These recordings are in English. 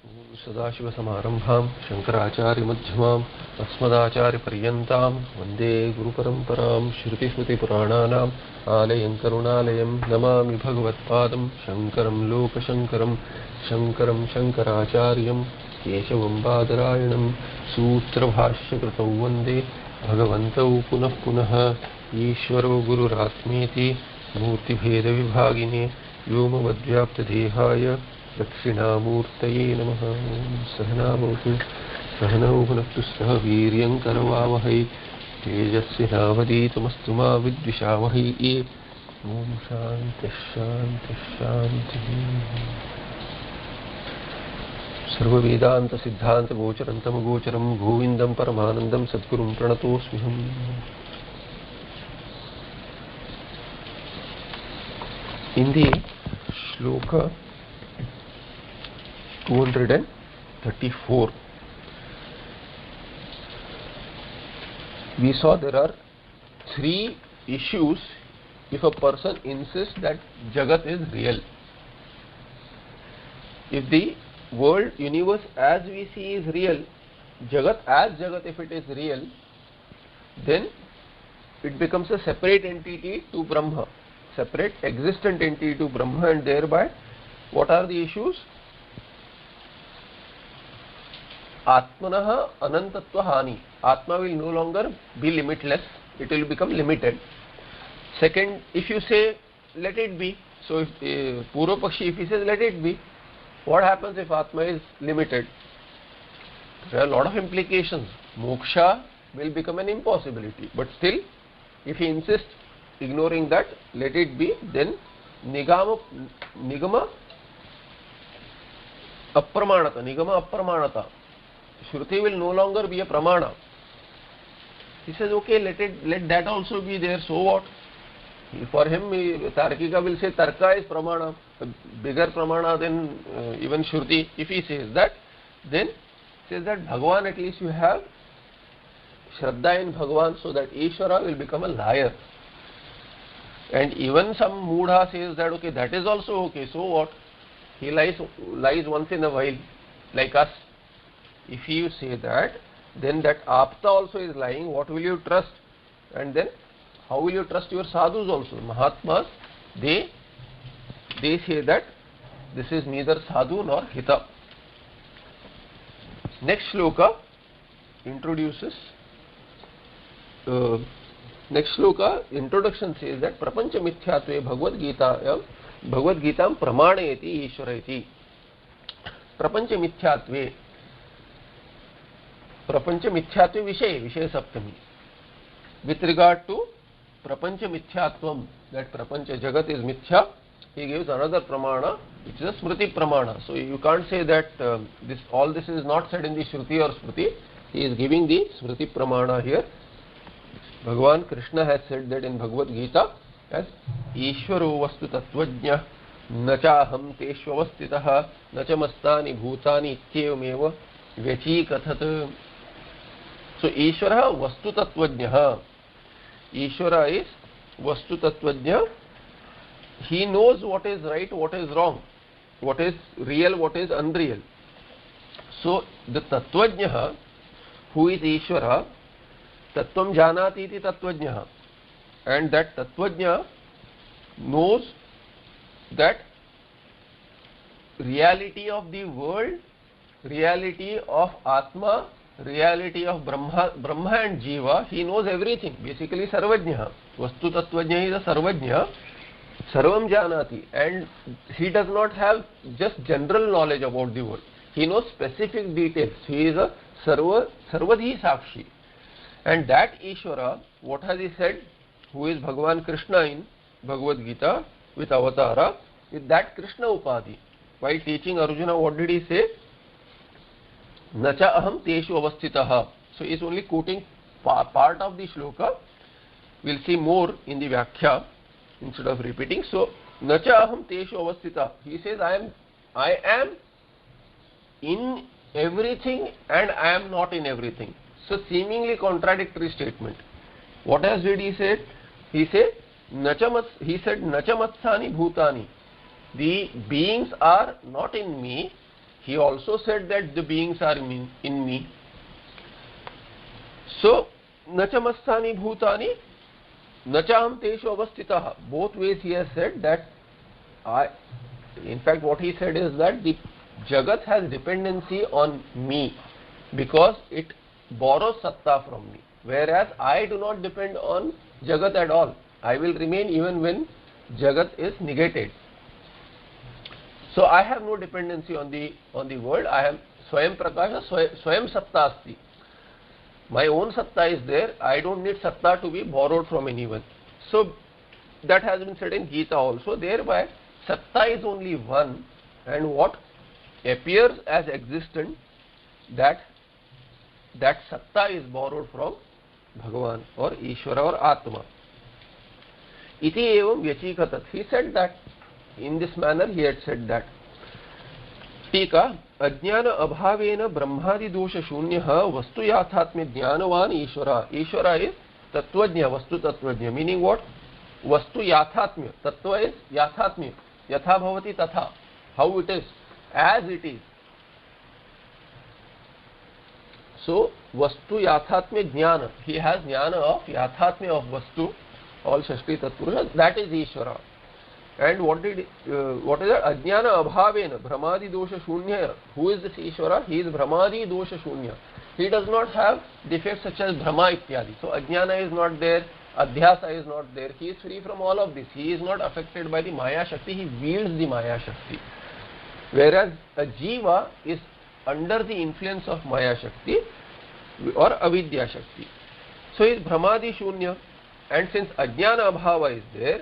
सदाशिवसमारम्भां शङ्कराचार्यमध्यमाम् अस्मदाचार्यपर्यन्तां वन्दे गुरुपरम्परां श्रुतिस्मृतिपुराणानाम् आलयं करुणालयं नमामि भगवत्पादं शङ्करं लोकशङ्करं शङ्करं शङ्कराचार्यं केशवं बादरायणं सूत्रभाष्यकृतौ वन्दे भगवन्तौ पुनः पुनः ईश्वरो गुरुरात्मेति मूर्तिभेदविभागिने व्योमवद्व्याप्तदेहाय दक्षिणामूर्तये नमः। सहनावतु सहनौ भुनक्तु सह वीर्यं करवावहै तेजस्विनावधीतमस्तु मा विद्विषावहै। ॐ शान्तिः शान्तिः शान्तिः। सर्ववेदान्तसिद्धान्तगोचरं तमगोचरं गोविन्दं परमानन्दं सद्गुरुं प्रणतोऽस्म्यहम्। In the shloka 234, we saw there are three issues if a person insists that Jagat is real. If the world, universe as we see is real, Jagat as Jagat if it is real, then it becomes a separate entity to Brahma, separate existent entity to Brahma, and thereby what are the issues? Atmanah anantatva hani. Atma will no longer be limitless, it will become limited. Second, if you say let it be, so if Purva Pakshi, if he says let it be, what happens if Atma is limited? There are a lot of implications. Moksha will become an impossibility, but still if he insists ignoring that, let it be, then nigama apramanata, Shruti will no longer be a pramana. He says, okay, let that also be there, so what? For him, Tarkika will say Tarka is pramana, a bigger pramana than even Shruti. If he says that, then says that Bhagavan, at least you have Shraddha in Bhagavan, so that Ishvara will become a liar. And even some Mudha says that, okay, that is also okay, so what? He lies once in a while, like us. If you say that, then that Apta also is lying, what will you trust? And then, how will you trust your sadhus also? Mahatmas, they say that this is neither sadhu nor hita. Next shloka introduces, introduction says that Prapancha Mithyatve Bhagavad Gita Pramanayati Ishwarayati. Prapancha Mithyatve Vishay Saptami. With regard to Prapancha Mithyatvam, that Prapancha Jagat is Mithya, he gives another Pramana, which is a Smriti Pramana. So you can't say that all this is not said in the Shruti or Smriti. He is giving the Smriti Pramana here. Bhagavan Krishna has said that in Bhagavad Gita as Ishvaro Vastu Tattvajna Nachaham Teshvavastitaha Nachamastani Bhutani Ityevameva Vyachikathat. So Ishvara Vastu Tattvajna. Ishvara is Vastu Tattvajna. He knows what is right, what is wrong, what is real, what is unreal. So the Tattvajna, who is Ishvara, Tattvam Janati iti Tattvajna, and that Tattvajna knows that reality of the world, reality of Atma, reality of Brahma and Jiva, he knows everything. Basically Sarvajna. Vastu Tattvajna is a Sarvajna, Sarvam Janati, and he does not have just general knowledge about the world. He knows specific details. He is a Sarvadhi Sakshi. And that Ishvara, what has he said? Who is Bhagavan Krishna in Bhagavad Gita with Avatara, with that Krishna Upadhi. While teaching Arjuna, what did he say? Nacha aham teshu avasthitaha. So he is only quoting part of the shloka. We'll see more in the Vyakhya instead of repeating. So, Nacha aham teshu avasthita. He says, I am in everything and I am not in everything. So seemingly contradictory statement. What else did he say? He said Nachamatsani Bhutani. The beings are not in me he also said that the beings are in me. So, nachamastani bhutani, nachaham teshu avastitah. Both ways he has said that in fact what he said is that the Jagat has dependency on me because it borrows satta from me. Whereas I do not depend on Jagat at all. I will remain even when Jagat is negated. So I have no dependency on the world. I am Swayam Prakasha, Swayam Satta Asti. My own satta is there. I don't need satta to be borrowed from anyone. So that has been said in Gita also. Thereby satta is only one, and what appears as existent, that satta is borrowed from Bhagavan or Ishvara or Atma. Iti evam vyachikatat. He said that in this manner. He had said that. Tika अज्ञान अभावेन ब्रह्मादि दोष शून्य वस्तु याथात्म्य ज्ञानवान ईश्वरा. ईश्वरा is तत्वज्ञ, वस्तु तत्वज्ञ. Meaning what? वस्तु याथात्म्य. तत्व is याथात्म्य. यथा भवति तथा. How it is, as it is. So vastu yathatmya jnana. He has jnana of yathatmya of vastu, all Shashti Tatpurusha. That is Ishvara. And what is that? Ajnana abhavena brahmadi dosha shunya. Who is this Ishvara? He is brahmadi dosha shunya. He does not have defects such as brahma ityadi. So ajnana is not there, adhyasa is not there. He is free from all of this. He is not affected by the Maya Shakti. He wields the Maya Shakti. Whereas a jiva is under the influence of Maya Shakti or Avidya Shakti. So he is brahmadi shunya. And since ajnana abhava is there,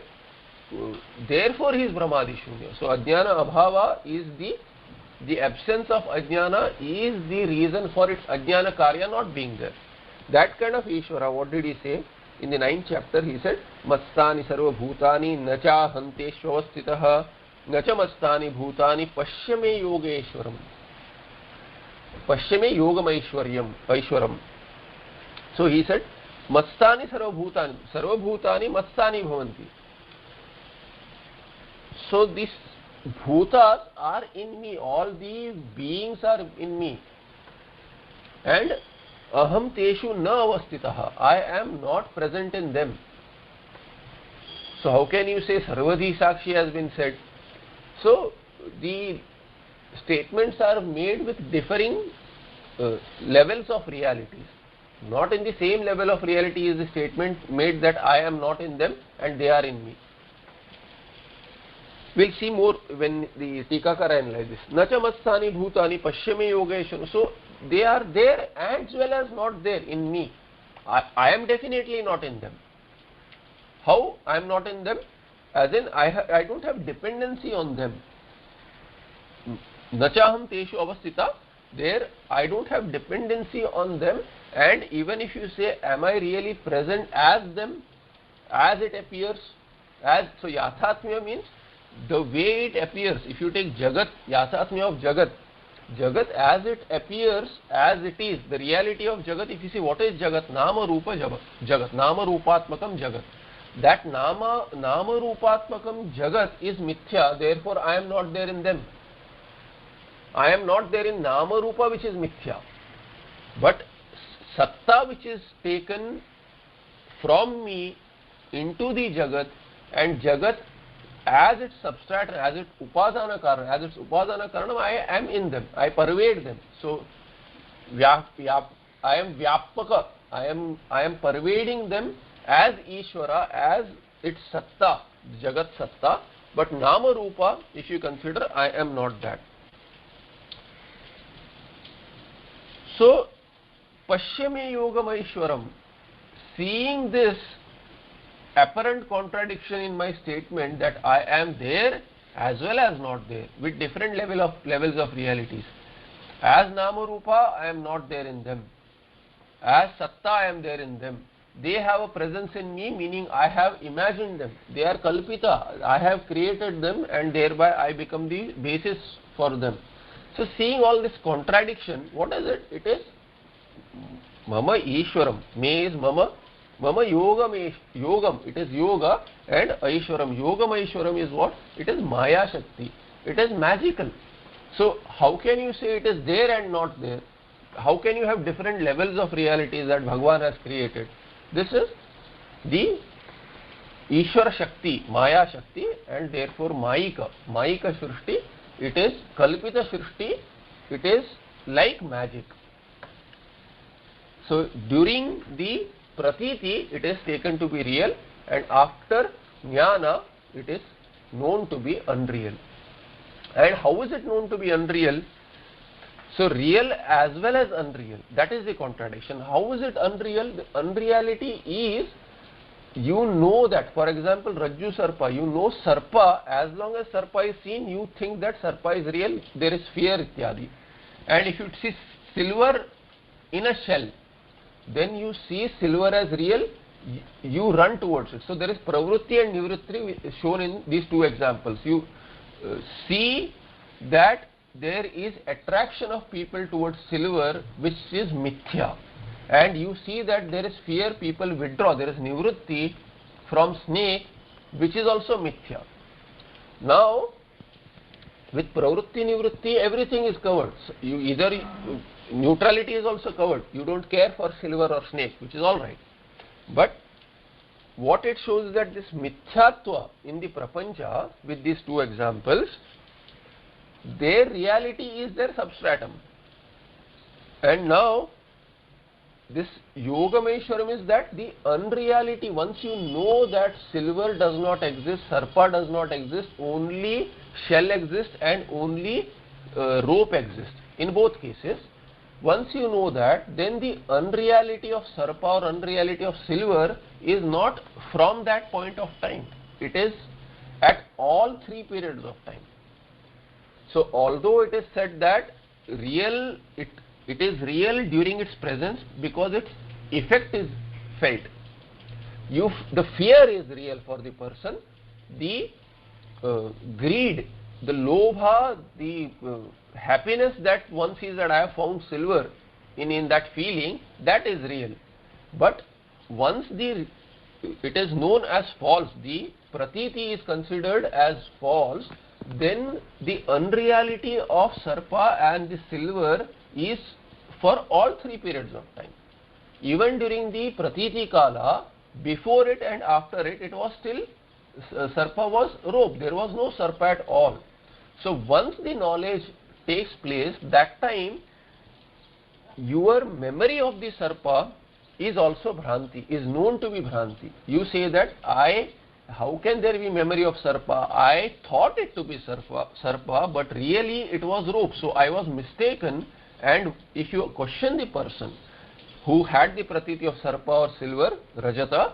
therefore he is brahmadi shunya. So ajnana abhava is the absence of ajnana is the reason for its ajnana karya not being there. That kind of Ishvara, what did he say? In the 9th chapter he said, Mastani sarva bhutani nacha hanteshvavastitah nacha mastani bhutani pashyame yogeshwaram. Pashyame yogam aishwaram. So he said, Mastani sarva bhutani mastani bhavanti. So these bhutas are in me, all the beings are in me, and aham teshu na avastitah. I am not present in them. So how can you say sarvadhi sakshi has been said? So the statements are made with differing levels of realities. Not in the same level of reality is the statement made that I am not in them and they are in me. We'll see more when the Tikakara analyze this. Nacha mastani bhutani pashyame yogeshanu. So they are there as well as not there in me. I am definitely not in them. How I am not in them? As in I don't have dependency on them. Nachaham teshu avastita. There I don't have dependency on them, and even if you say am I really present as them, as it appears, so yathatmya means the way it appears. If you take Jagat, yathatmya of Jagat as it appears, as it is, the reality of Jagat. If you see what is Jagat, Nama Rupa Jagat, Nama Rupatmakam Jagat. That Nama Rupatmakam Jagat is mithya, therefore I am not there in them. I am not there in Nama Rupa, which is mithya. But Satta, which is taken from me into the Jagat, and Jagat as its substrat, as its upadana karanam, I am in them, I pervade them. So I am vyapaka, I am pervading them as Ishvara, as its Satta, Jagat Satta. But Nama Rupa, if you consider, I am not that. So Pashyame Yogam Aishwaram, seeing this apparent contradiction in my statement that I am there as well as not there, with different levels of realities. As Nama Rupa, I am not there in them. As Satta, I am there in them. They have a presence in me, meaning I have imagined them. They are kalpita. I have created them, and thereby I become the basis for them. So seeing all this contradiction, what is it? It is Mama Ishwaram. Me is Mama Yogam. It is Yoga, and Aishwaram. Yogam Aishwaram is what? It is Maya Shakti. It is magical. So how can you say it is there and not there? How can you have different levels of realities that Bhagwan has created? This is the Ishvara Shakti, Maya Shakti, and therefore Mayika. Mayika Shrishti, it is Kalpita Shrishti, it is like magic. So during the Pratiti, it is taken to be real, and after Jnana, it is known to be unreal. And how is it known to be unreal? So real as well as unreal. That is the contradiction. How is it unreal? The unreality is, you know that, for example, Rajju Sarpa, you know Sarpa, as long as Sarpa is seen, you think that Sarpa is real, there is fear ityadi. And if you see silver in a shell, then you see silver as real, you run towards it. So there is pravrutti and nivritti shown in these two examples. You see that there is attraction of people towards silver, which is mithya. And you see that there is fear, people withdraw. There is nivritti from snake, which is also mithya. Now, with pravrutti, nivritti, everything is covered. So you either neutrality is also covered. You don't care for silver or snake, which is all right. But what it shows is that this mithyatva in the prapancha, with these two examples, their reality is their substratum. And now, this Yogameshwaram is that the unreality, once you know that silver does not exist, sarpa does not exist, only shell exists and only rope exists. In both cases, once you know that, then the unreality of sarpa or unreality of silver is not from that point of time. It is at all three periods of time. So although it is said that real, it is real during its presence because its effect is felt. The fear is real for the person, the greed, the lobha, the happiness that one sees that I have found silver, in that feeling, that is real. But once it is known as false, the pratiti is considered as false, then the unreality of sarpa and the silver is for all three periods of time. Even during the pratiti kala, before it and after it, it was still, sarpa was rope, there was no sarpa at all. So once the knowledge takes place, that time your memory of the sarpa is also bhranti, is known to be bhranti. You say that how can there be memory of sarpa? I thought it to be sarpa, but really it was rope. So I was mistaken. And if you question the person who had the pratiti of sarpa or silver, rajata,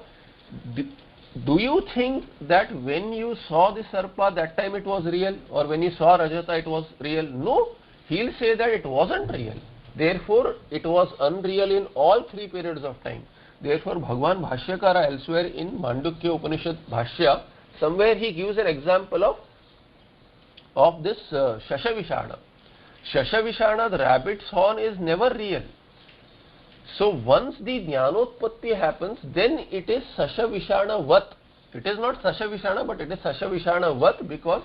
do you think that when you saw the sarpa, that time it was real, or when you saw rajata, it was real? No, he'll say that it wasn't real. Therefore, it was unreal in all three periods of time. Therefore, Bhagwan Bhashyakara elsewhere in Mandukya Upanishad Bhashya, somewhere he gives an example of this Shashavishana. Shashavishana, the rabbit's horn, is never real. So once the Jnanotpatti happens, then it is Shashavishana Vat. It is not Shashavishana, but it is Shashavishana Vat, because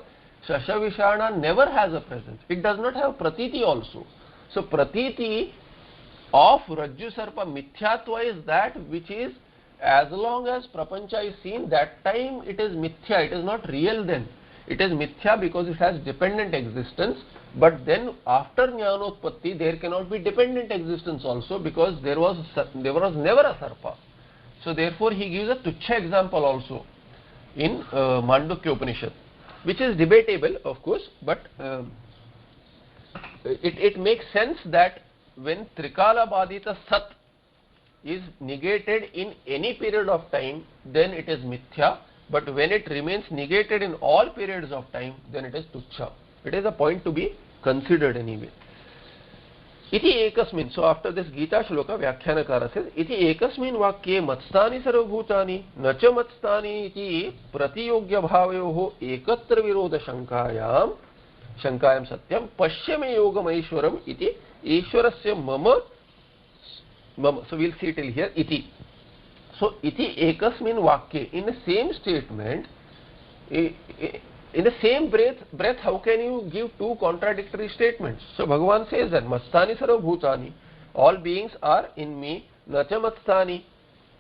Shashavishana never has a presence. It does not have pratiti also. So pratiti of Rajju Sarpa Mithyatva is that which is, as long as prapancha is seen, that time it is mithya, it is not real then. It is mithya because it has dependent existence, but then after Jnanotpatti there cannot be dependent existence also, because there was never a sarpa. So therefore he gives a tuchha example also in Mandukya Upanishad, which is debatable of course, but it makes sense that when Trikala Badita Sat is negated in any period of time, then it is mithya, but when it remains negated in all periods of time, then it is tuchha. It is a point to be considered anyway. Iti ekasmin, so after this Gita shloka, Vyakhyanakara says, Iti ekasmin vakye matstani sarvabhutani, nacha matstani iti pratiyogya bhavayoho ekatra viroda shankayam satyam, pashyame yogamaishwaram iti ishwarasya mama. So we'll see till here, iti. So iti ekasmin vakye, in the same statement, in the same breath, how can you give two contradictory statements? So Bhagavan says that Mastani Sarva Bhutani, all beings are in me, Nacha Mastani,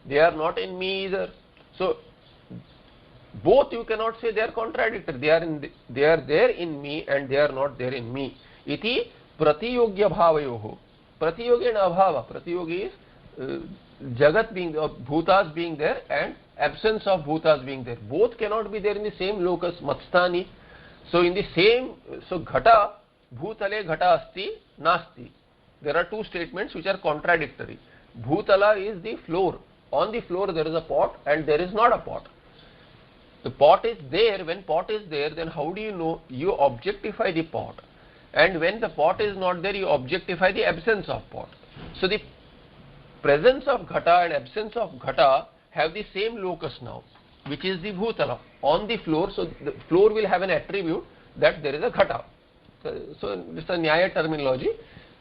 they are not in me either. So both you cannot say they are contradictory. They are there in me and they are not there in me. Iti pratiyogya bhavayoho. Pratiyogi and abhava. Pratiyogi is Jagat being there, Bhutas being there, and absence of Bhutas being there. Both cannot be there in the same locus, Matstani. So in the same, so Ghata, Bhutale Ghata asti, nasti. There are two statements which are contradictory. Bhutala is the floor. On the floor there is a pot and there is not a pot. The pot is there. When pot is there, then how do you know? You objectify the pot. And when the pot is not there, you objectify the absence of pot. So the presence of Ghata and absence of Ghata have the same locus now, which is the Bhutala, on the floor. So the floor will have an attribute that there is a Ghata. So this is a Nyaya terminology.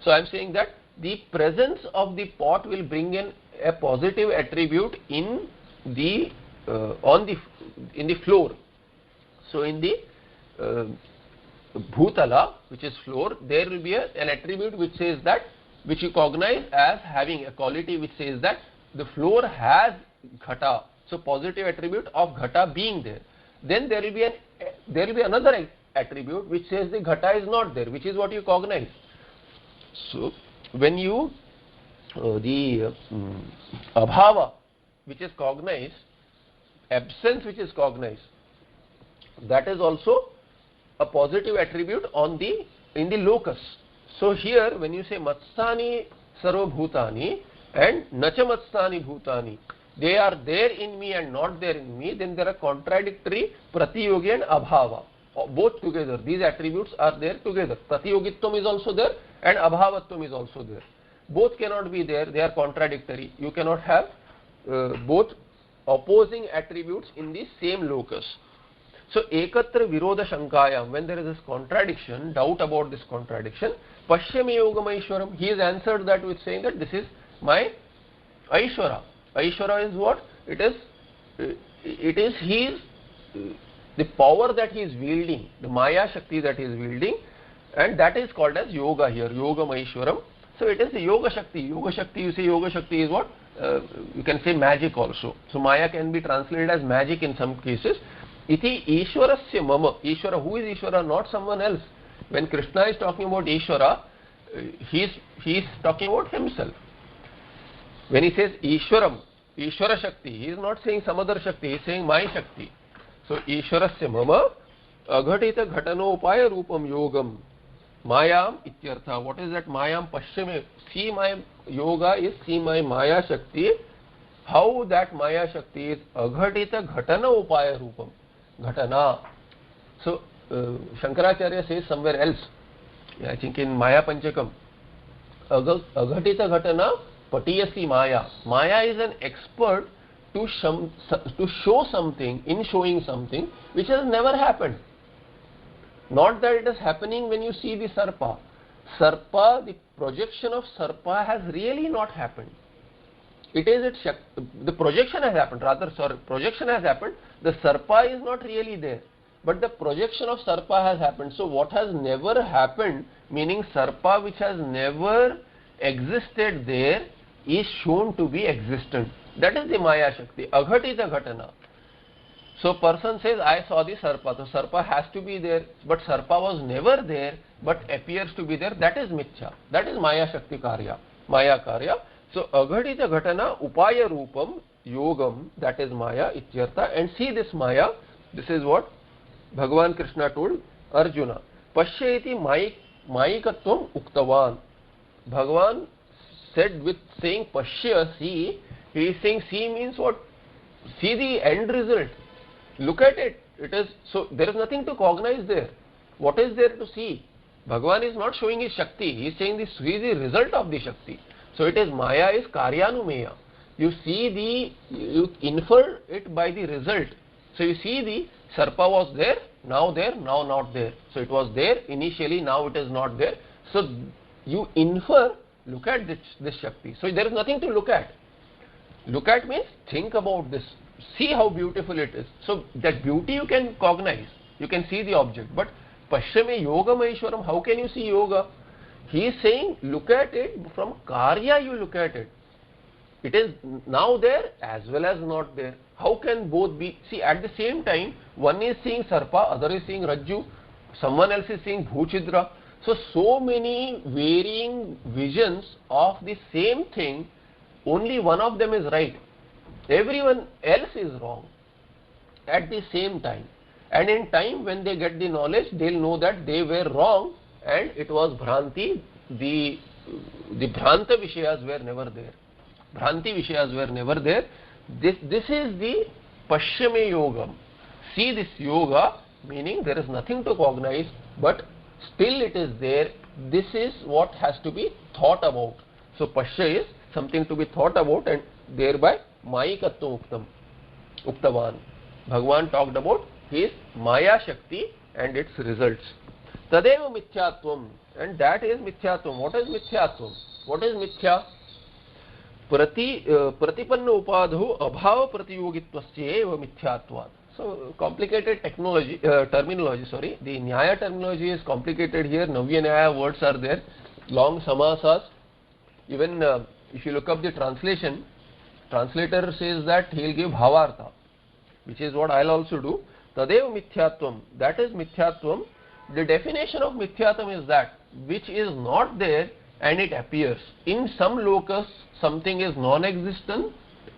So I am saying that the presence of the pot will bring in a positive attribute in the in the floor. So in the Bhutala, which is floor, there will be an attribute which says that, which you cognize as having a quality which says that the floor has Ghata. So positive attribute of Ghata being there. Then there will be another attribute which says the Ghata is not there, which is what you cognize. So when you the abhava which is cognized, absence which is cognized, that is also a positive attribute in the locus. So here when you say Matstani Sarva Bhutani and Nacha Matstani Bhutani, they are there in me and not there in me, then there are contradictory Pratiyogi and Abhava, both together. These attributes are there together. Pratiyogitvam is also there and Abhavatvam is also there. Both cannot be there, they are contradictory. You cannot have both opposing attributes in the same locus. So ekatra virodha shankayam, when there is this contradiction, doubt about this contradiction, pashyami yogam aishwaram, he has answered that with saying that this is my aishwara. Aishwara is what? It is his, the power that he is wielding, the Maya Shakti that he is wielding, and that is called as yoga here, yogam aishwaram. So it is the yoga Shakti. Yoga Shakti, you say yoga Shakti is what? You can say magic also. So Maya can be translated as magic in some cases. Iti Ishwarasya mama. Ishwara, who is Ishwara? Not someone else. When Krishna is talking about Ishwara, he is talking about himself. When he says Ishwaram, Ishwara Shakti, he is not saying some other Shakti, he is saying my Shakti. So Ishwarasya mama aghatita ghatano upaya rupam yogam mayam ityartha. What is that mayam? Pashyame. See my yoga is see my Maya Shakti. How that Maya Shakti is aghatita ghatana upaya rupam. Ghatana. So Shankaracharya says somewhere else, I think in Maya Panchakam, aghatita ghatana patiyasi Maya. Maya is an expert to show something, in showing something which has never happened. Not that it is happening when you see the Sarpa. Sarpa, the projection of Sarpa has really not happened. It is the projection has happened, projection has happened, the Sarpa is not really there, but the projection of Sarpa has happened. So what has never happened, meaning Sarpa which has never existed there, is shown to be existent. That is the Maya Shakti, aghatita ghatana. So person says, I saw the Sarpa, so Sarpa has to be there, but Sarpa was never there, but appears to be there. That is Mithya, that is Maya Shakti Karya, Maya Karya. So aghatita ghatana upaya rupam yogam, that is Maya ityartha. And see this Maya, this is what Bhagavan Krishna told Arjuna. Pashyeti mayikatvam uktavan. Bhagavan said with saying Pashya, see, he is saying see means what? See the end result. Look at it. It is so there is nothing to cognize there. What is there to see? Bhagavan is not showing his Shakti. He is saying this is the result of the Shakti. So it is Maya is Karyanumeya. You see you infer it by the result. So you see the Sarpa was there, now not there. So it was there initially, now it is not there. So you infer, look at this Shakti. So there is nothing to look at. Look at means think about this. See how beautiful it is. So that beauty you can cognize. You can see the object. But Pashyame Yogam Aishwaram, how can you see yoga? He is saying, look at it from Karya, you look at it. It is now there as well as not there. How can both be? See, at the same time, one is seeing Sarpa, other is seeing Rajju, someone else is seeing Bhuchidra. So many varying visions of the same thing, only one of them is right. Everyone else is wrong at the same time. And in time when they get the knowledge, they'll know that they were wrong and it was Bhranti. The Bhranta Vishayas were never there. Bhranti Vishayas were never there. This is the Pashyame Yogam. See this yoga, meaning there is nothing to cognize, but still it is there. This is what has to be thought about. So Pashya is something to be thought about, and thereby Mayikatvam Uktavan. Bhagavan talked about his Maya Shakti and its results. Tadeva Mithyatvam, and that is Mithyatvam. What is Mithyatvam? What is Mithya? Pratipanna upadho abhava pratiyogittvasya eva mithyatvat. So complicated terminology. Sorry, the Nyaya terminology is complicated here. Navya Nyaya words are there, long samasas. Even if you look up the translation, translator says that he will give bhavartha, which is what I will also do. Tadeva mithyatvam, that is mithyatvam. The definition of mithyatvam is that which is not there and it appears. In some locus, something is non-existent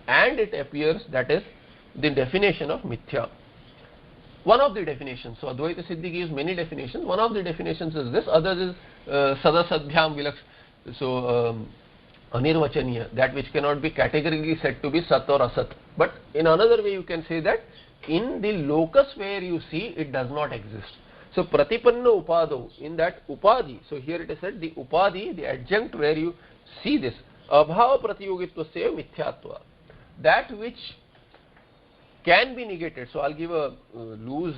and it appears. That is the definition of mithya. One of the definitions. So Advaita Siddhi gives many definitions. One of the definitions is this. Others is sadasadbhyam vilaksh. So anirvachaniya, that which cannot be categorically said to be sat or asat. But in another way you can say that in the locus where you see, it does not exist. So pratipanna upado, in that upadi, so here it is said the upadi, the adjunct where you see this, abhava pratiyogittvasya mithyatva, that which can be negated. So I'll give a loose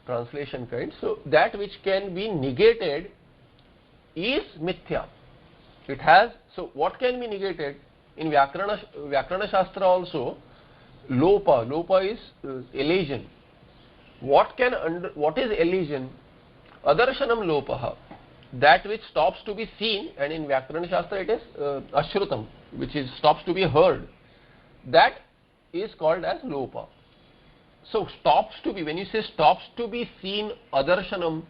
translation kind. So that which can be negated is mithya. It has, so what can be negated? In Vyakarana Shastra also, lopa is elision. What is elision? Adarshanam lopaha, that which stops to be seen, and in Vyakarana Shastra it is ashrutam, which is stops to be heard. That is called as lopa. So stops to be, when you say stops to be seen, adarshanam,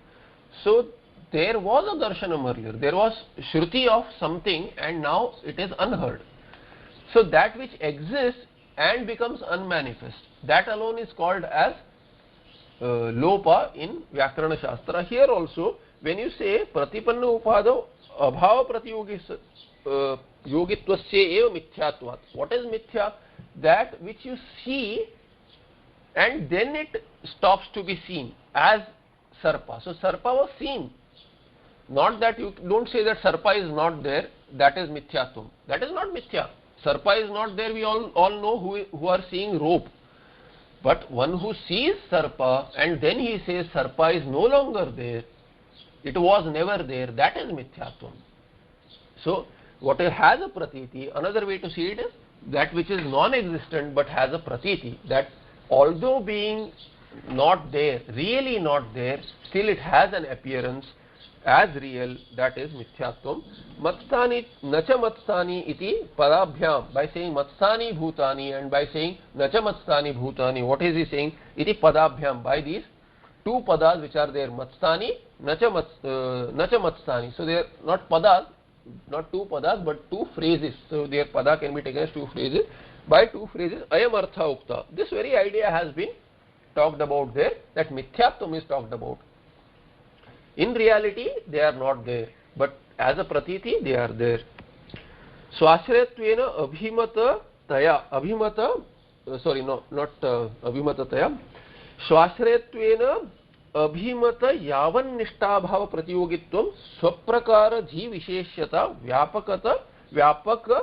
so there was a darshanam earlier, there was shruti of something and now it is unheard. So that which exists and becomes unmanifest, that alone is called as lopa in Vyakarana Shastra. Here also, when you say pratipanna upado abhava pratiyogittvasya eva mithyatvat, what is mithya? That which you see and then it stops to be seen, as Sarpa. So Sarpa was seen. Not that you don't say that Sarpa is not there, that is mithyatvam. That is not mithya. Sarpa is not there, we all know who are seeing rope. But one who sees Sarpa and then he says Sarpa is no longer there, it was never there, that is mithyatvam. So what has a pratiti, another way to see it is that which is non-existent but has a pratiti, that although being not there, really not there, still it has an appearance as real, that is mithyatvam. Matsani nacha matsani iti padabhyam, by saying matsani bhutani and by saying nacha matsani bhutani, what is he saying? Iti padabhyam, by these two padas which are there, matsani, nacha matsani. So they are not padas, not two padas but two phrases. So their pada can be taken as two phrases. By two phrases, ayam artha ukta. This very idea has been talked about there, that mithyatvam is talked about. In reality, they are not there, but as a pratiti, they are there. Swashryatvena abhimata, sorry, no, not abhimata taya. Swashryatvena abhimata yavan nishthabhava pratiyogitvam swaprakara dhi visheshyata vyapaka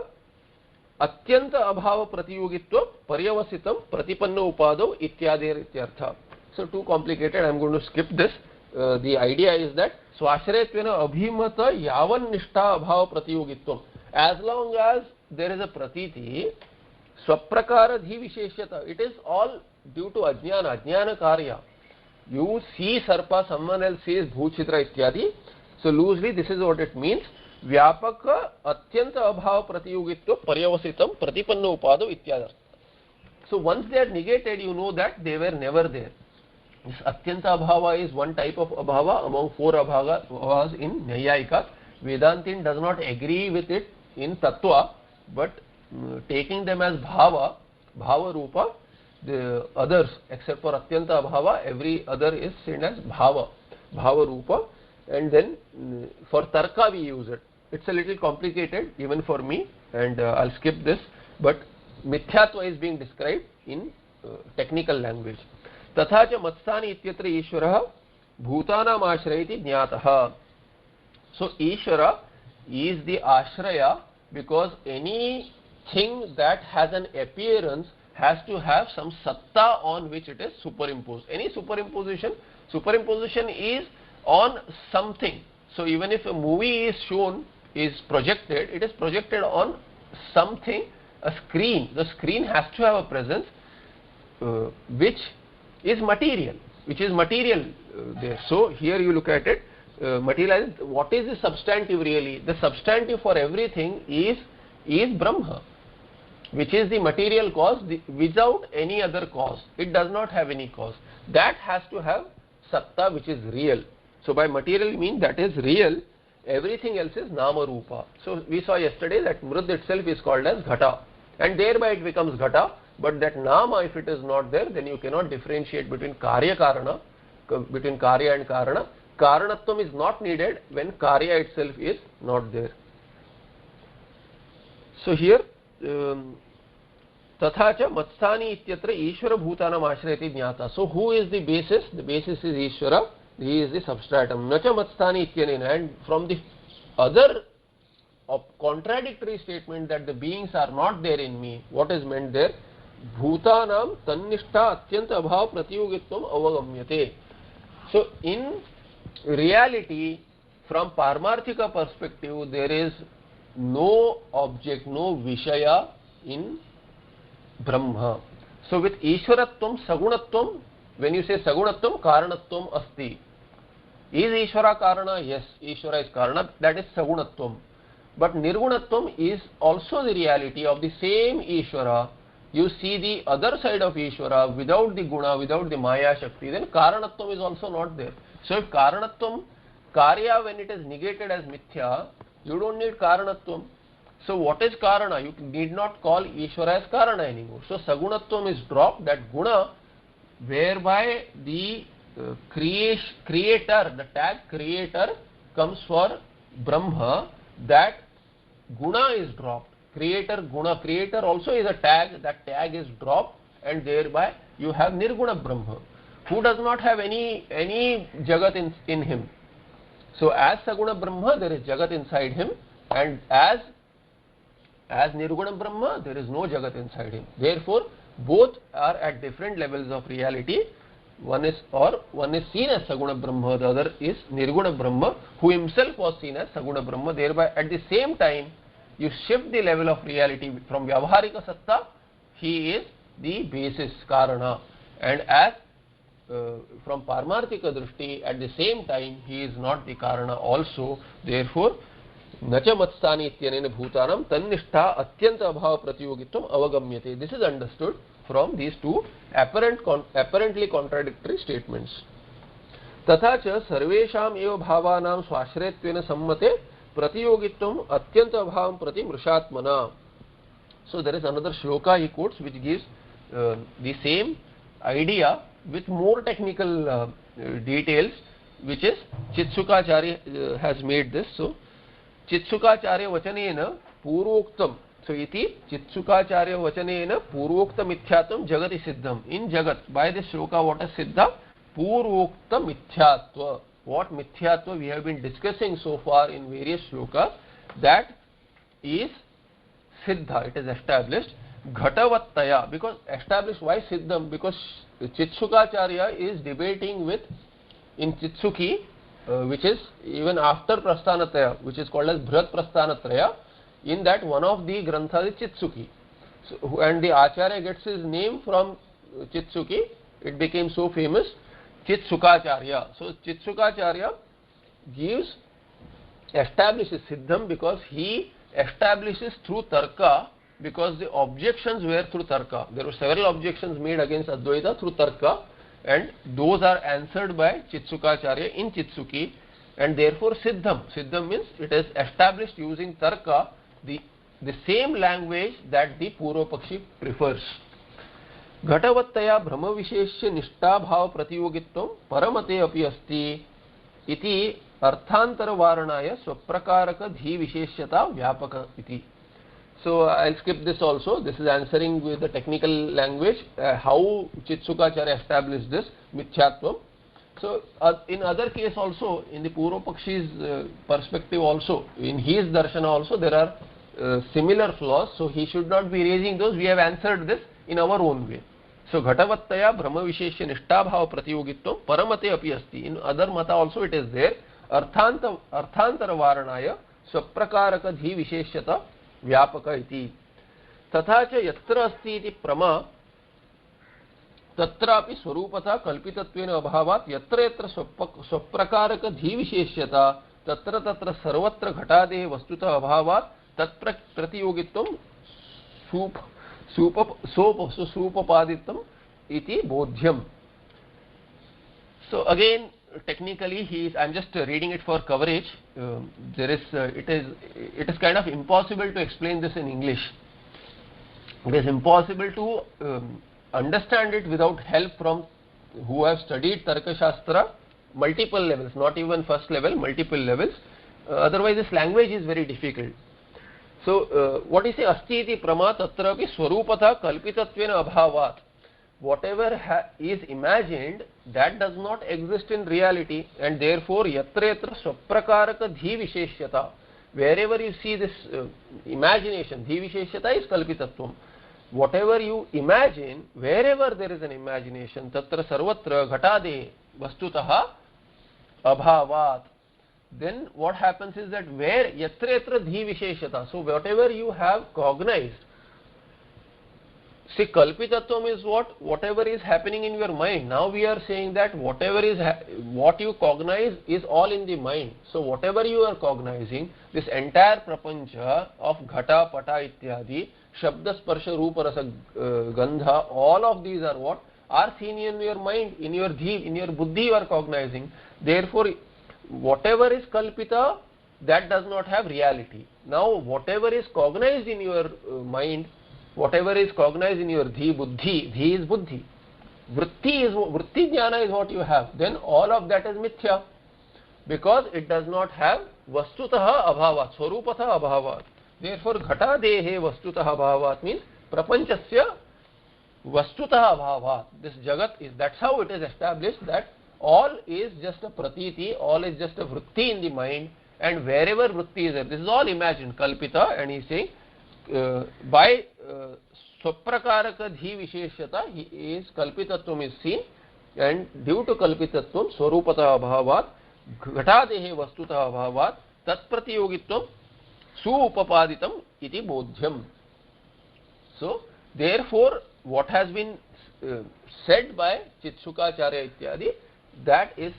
atyanta abhava pratiyogitva paryavasitam pratipanna upado ityadher ityartha. So too complicated, I am going to skip this. The idea is that swashryatvena abhimata yavan nishtha abhava pratiyogitvam, as long as there is a pratiti, swaprakara dhi visheshyata, it is all due to ajnana karya. You see Sarpa, someone else sees Bhuchitra ityadi. So loosely this is what it means. Vyapaka atyanta abhava pratiyogitva paryavasitam pratipanna upado ityadi. So once they are negated, you know that they were never there. This atyanta abhava is one type of abhava among four abhavas in Nyayikas. Vedantin does not agree with it in Tattva, but taking them as bhava rupa, the others except for atyanta abhava, every other is seen as bhava rupa, and then for tarka we use it. It's a little complicated even for me, and I'll skip this, but mithyatva is being described in technical language. तथा च मत्स्थानि इत्यत्र ईश्वरः भूतानाम् आश्रयति ज्ञातः. So Ishvara is the ashraya because anything that has an appearance has to have some satta on which it is superimposed. Any superimposition is on something. So even if a movie is shown, is projected, it is projected on something, a screen. The screen has to have a presence which is material there. So here you look at it, materialize. What is the substantive really? The substantive for everything is Brahma, which is the material cause without any other cause. It does not have any cause. That has to have satta, which is real. So by material mean that is real. Everything else is nama rupa. So we saw yesterday that Mrud itself is called as ghata, and thereby it becomes ghata. But that nama, if it is not there, then you cannot differentiate between karya karana, between karya and karana. Karanatvam is not needed when karya itself is not there. So here तथा च मत्स्थानि इत्यत्र ईश्वर भूतानाम् आश्रयति ज्ञाता. So who is the basis? The basis is Ishvara. He is the substratum. न च मत्स्थानि इत्यनेन. And from the other contradictory statement that the beings are not there in me, what is meant there? Bhutanam tannishta atyanta abhav pratiyogitvam avagamyate. So in reality, from Paramarthika perspective, there is no object, no Vishaya in Brahma. So with Ishwaratvam, Sagunatvam, when you say Sagunatvam, Karanatvam asti. Is Ishvara Karana? Yes, Ishvara is Karana, that is Sagunatvam. But Nirgunatvam is also the reality of the same Ishvara. You see the other side of Ishvara without the Guna, without the Maya Shakti, then Karanatvam is also not there. So if Karanatvam, Karya, when it is negated as Mithya, you don't need Karanatvam. So what is Karana? You need not call Ishvara as Karana anymore. So Sagunatvam is dropped, that Guna, whereby the creator, the tag creator comes for Brahma, that Guna is dropped. Creator, Guna, creator also is a tag, that tag is dropped, and thereby you have Nirguna Brahma, who does not have any Jagat in him. So as Saguna Brahma, there is Jagat inside him, and as Nirguna Brahma, there is no Jagat inside him. Therefore, both are at different levels of reality. One is seen as Saguna Brahma, the other is Nirguna Brahma, who himself was seen as Saguna Brahma. Thereby, at the same time, you shift the level of reality from Vyavaharika Satta, he is the basis, Karana, and as from Paramarthika Drishti, at the same time, he is not the Karana also. Therefore, Nacha Matstani Ityanena Bhutanam Tannishta Atyanta Abhava Pratiyogitvam Avagamyate. This is understood from these two apparently contradictory statements. Tथा च सर्वेषाम् एव भावानां स्वाश्रयत्वेन सम्मते pratiyogitvam atyanta abhavam prati mrishatmana. So there is another shloka he quotes which gives the same idea with more technical details, which is Chitsukacharya has made this. So Chitsukacharya vachanena purvoktam. So iti Chitsukacharya vachanena purvokta mithyatvam jagati siddham. In Jagat, by this shloka, what is siddha? Purvokta mithyatva. What mithyatva we have been discussing so far in various shlokas, that is siddha, it is established. Ghatavattaya, because established, why siddham? Because Chitsukacharya is debating with, in Chitsuki, which is even after Prasthanataya, which is called as Bhrat Prasthanatraya, in that one of the granthas is Chitsuki. So, and the Acharya gets his name from Chitsuki, it became so famous. Chitsukacharya. So Chitsukacharya establishes Siddham because he establishes through Tarka, because the objections were through Tarka. There were several objections made against Advaita through Tarka, and those are answered by Chitsukacharya in Chitsuki, and therefore Siddham. Siddham means it is established using Tarka, the same language that the Purvapakshi prefers. घटवत्तया भ्रम विशेष्य निष्ठा भाव प्रतियोगित्वं परमते अपि अस्ति इति अर्थांतर वारणाय स्वप्रकारक धी विशेष्यता व्यापक इति. So I'll skip this also. This is answering with the technical language how Chitsukacharya established this mithyatvam. So in other case also, in the Purvapakshi's perspective also, in his darshana also there are similar flaws, so he should not be raising those. We have answered this in our own way. So घटवत्तया ब्रह्म विशेष्य निष्ठा भाव प्रतियोगित्वं परमते अपि अस्ति. In other mata also it is there. अर्थांतर वारणाय स्वप्रकारक धी विशेष्यता व्यापक इति. तथा च यत्र अस्ति इति प्रमा तत्रापि स्वरूपतः कल्पितत्वेन अभावात् यत्र यत्र स्वप्रकारक धी विशेष्यता तत्र तत्र सर्वत्र घटादेः वस्तुतः अभावात् तत्प्रतियोगित्वं सूपपादित्वम् इति बोध्यम. So again, technically I'm just reading it for coverage. It is kind of impossible to explain this in English. It is impossible to understand it without help from who have studied Tarka Shastra multiple levels, not even first level, multiple levels. Otherwise this language is very difficult. So what is asti iti prama tatrapi swarupatha kalpitattvena abhavat. Whatever is imagined, that does not exist in reality, and therefore yatra yatra swaprakaraka dhi visheshyata. Wherever you see this imagination, dhi visheshyata is kalpitatvam. Whatever you imagine, wherever there is an imagination, tatra sarvatra ghatade vastutaha abhavat. Then what happens is that where yatra yatra dhi visheshyata, so whatever you have cognized, see, kalpitatvam is whatever is happening in your mind. Now we are saying that whatever is what you cognize is all in the mind. So whatever you are cognizing, this entire prapancha of ghata, pata ityadi, shabda, sparsha, rupa, rasa, gandha, all of these are what? Are seen in your mind, in your dhi, in your buddhi you are cognizing. Therefore, whatever is kalpita, that does not have reality. Now whatever is cognized in your mind, whatever is cognized in your dhi, buddhi, dhi is buddhi, vritti jnana is what you have, then all of that is mithya, because it does not have vastutaha abhavat, swarupatha abhavat. Therefore ghata dehe vastutaha abhavat means prapanchasya vastutaha abhavat. This jagat is, that's how it is established, that all is just a pratiti, all is just a vritti in the mind, and wherever vritti is there, this is all imagined, kalpita, and he is saying by swaprakaraka dhi visheshyata, he is kalpitatvam is seen, and due to kalpitatvam swarupatah abhavat ghatadehe vastutah abhavat tat pratiyogitvam supapaditam iti bodhyam. So therefore what has been said by Chitsukacharya ityadi, that is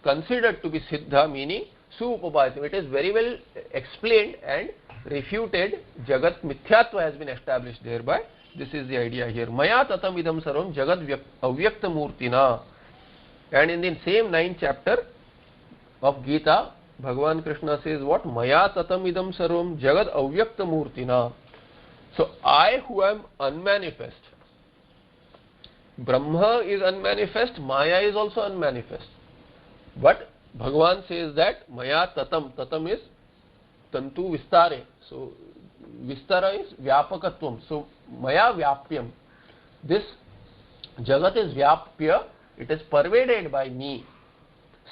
considered to be siddha, meaning supapaditam. It is very well explained and refuted. Jagat mithyatva has been established thereby. This is the idea here. Maya tatam idam sarvam jagat avyakta murtina. And in the same 9th chapter of Gita, Bhagavan Krishna says what? Maya tatam idam sarvam jagat avyakta murtina. So I who am unmanifest, Brahma is unmanifest, Maya is also unmanifest. But Bhagavan says that Maya tatam, tatam is tantu vistare. So vistara is vyapakatvam. So maya vyapyam. This jagat is vyapya, it is pervaded by me.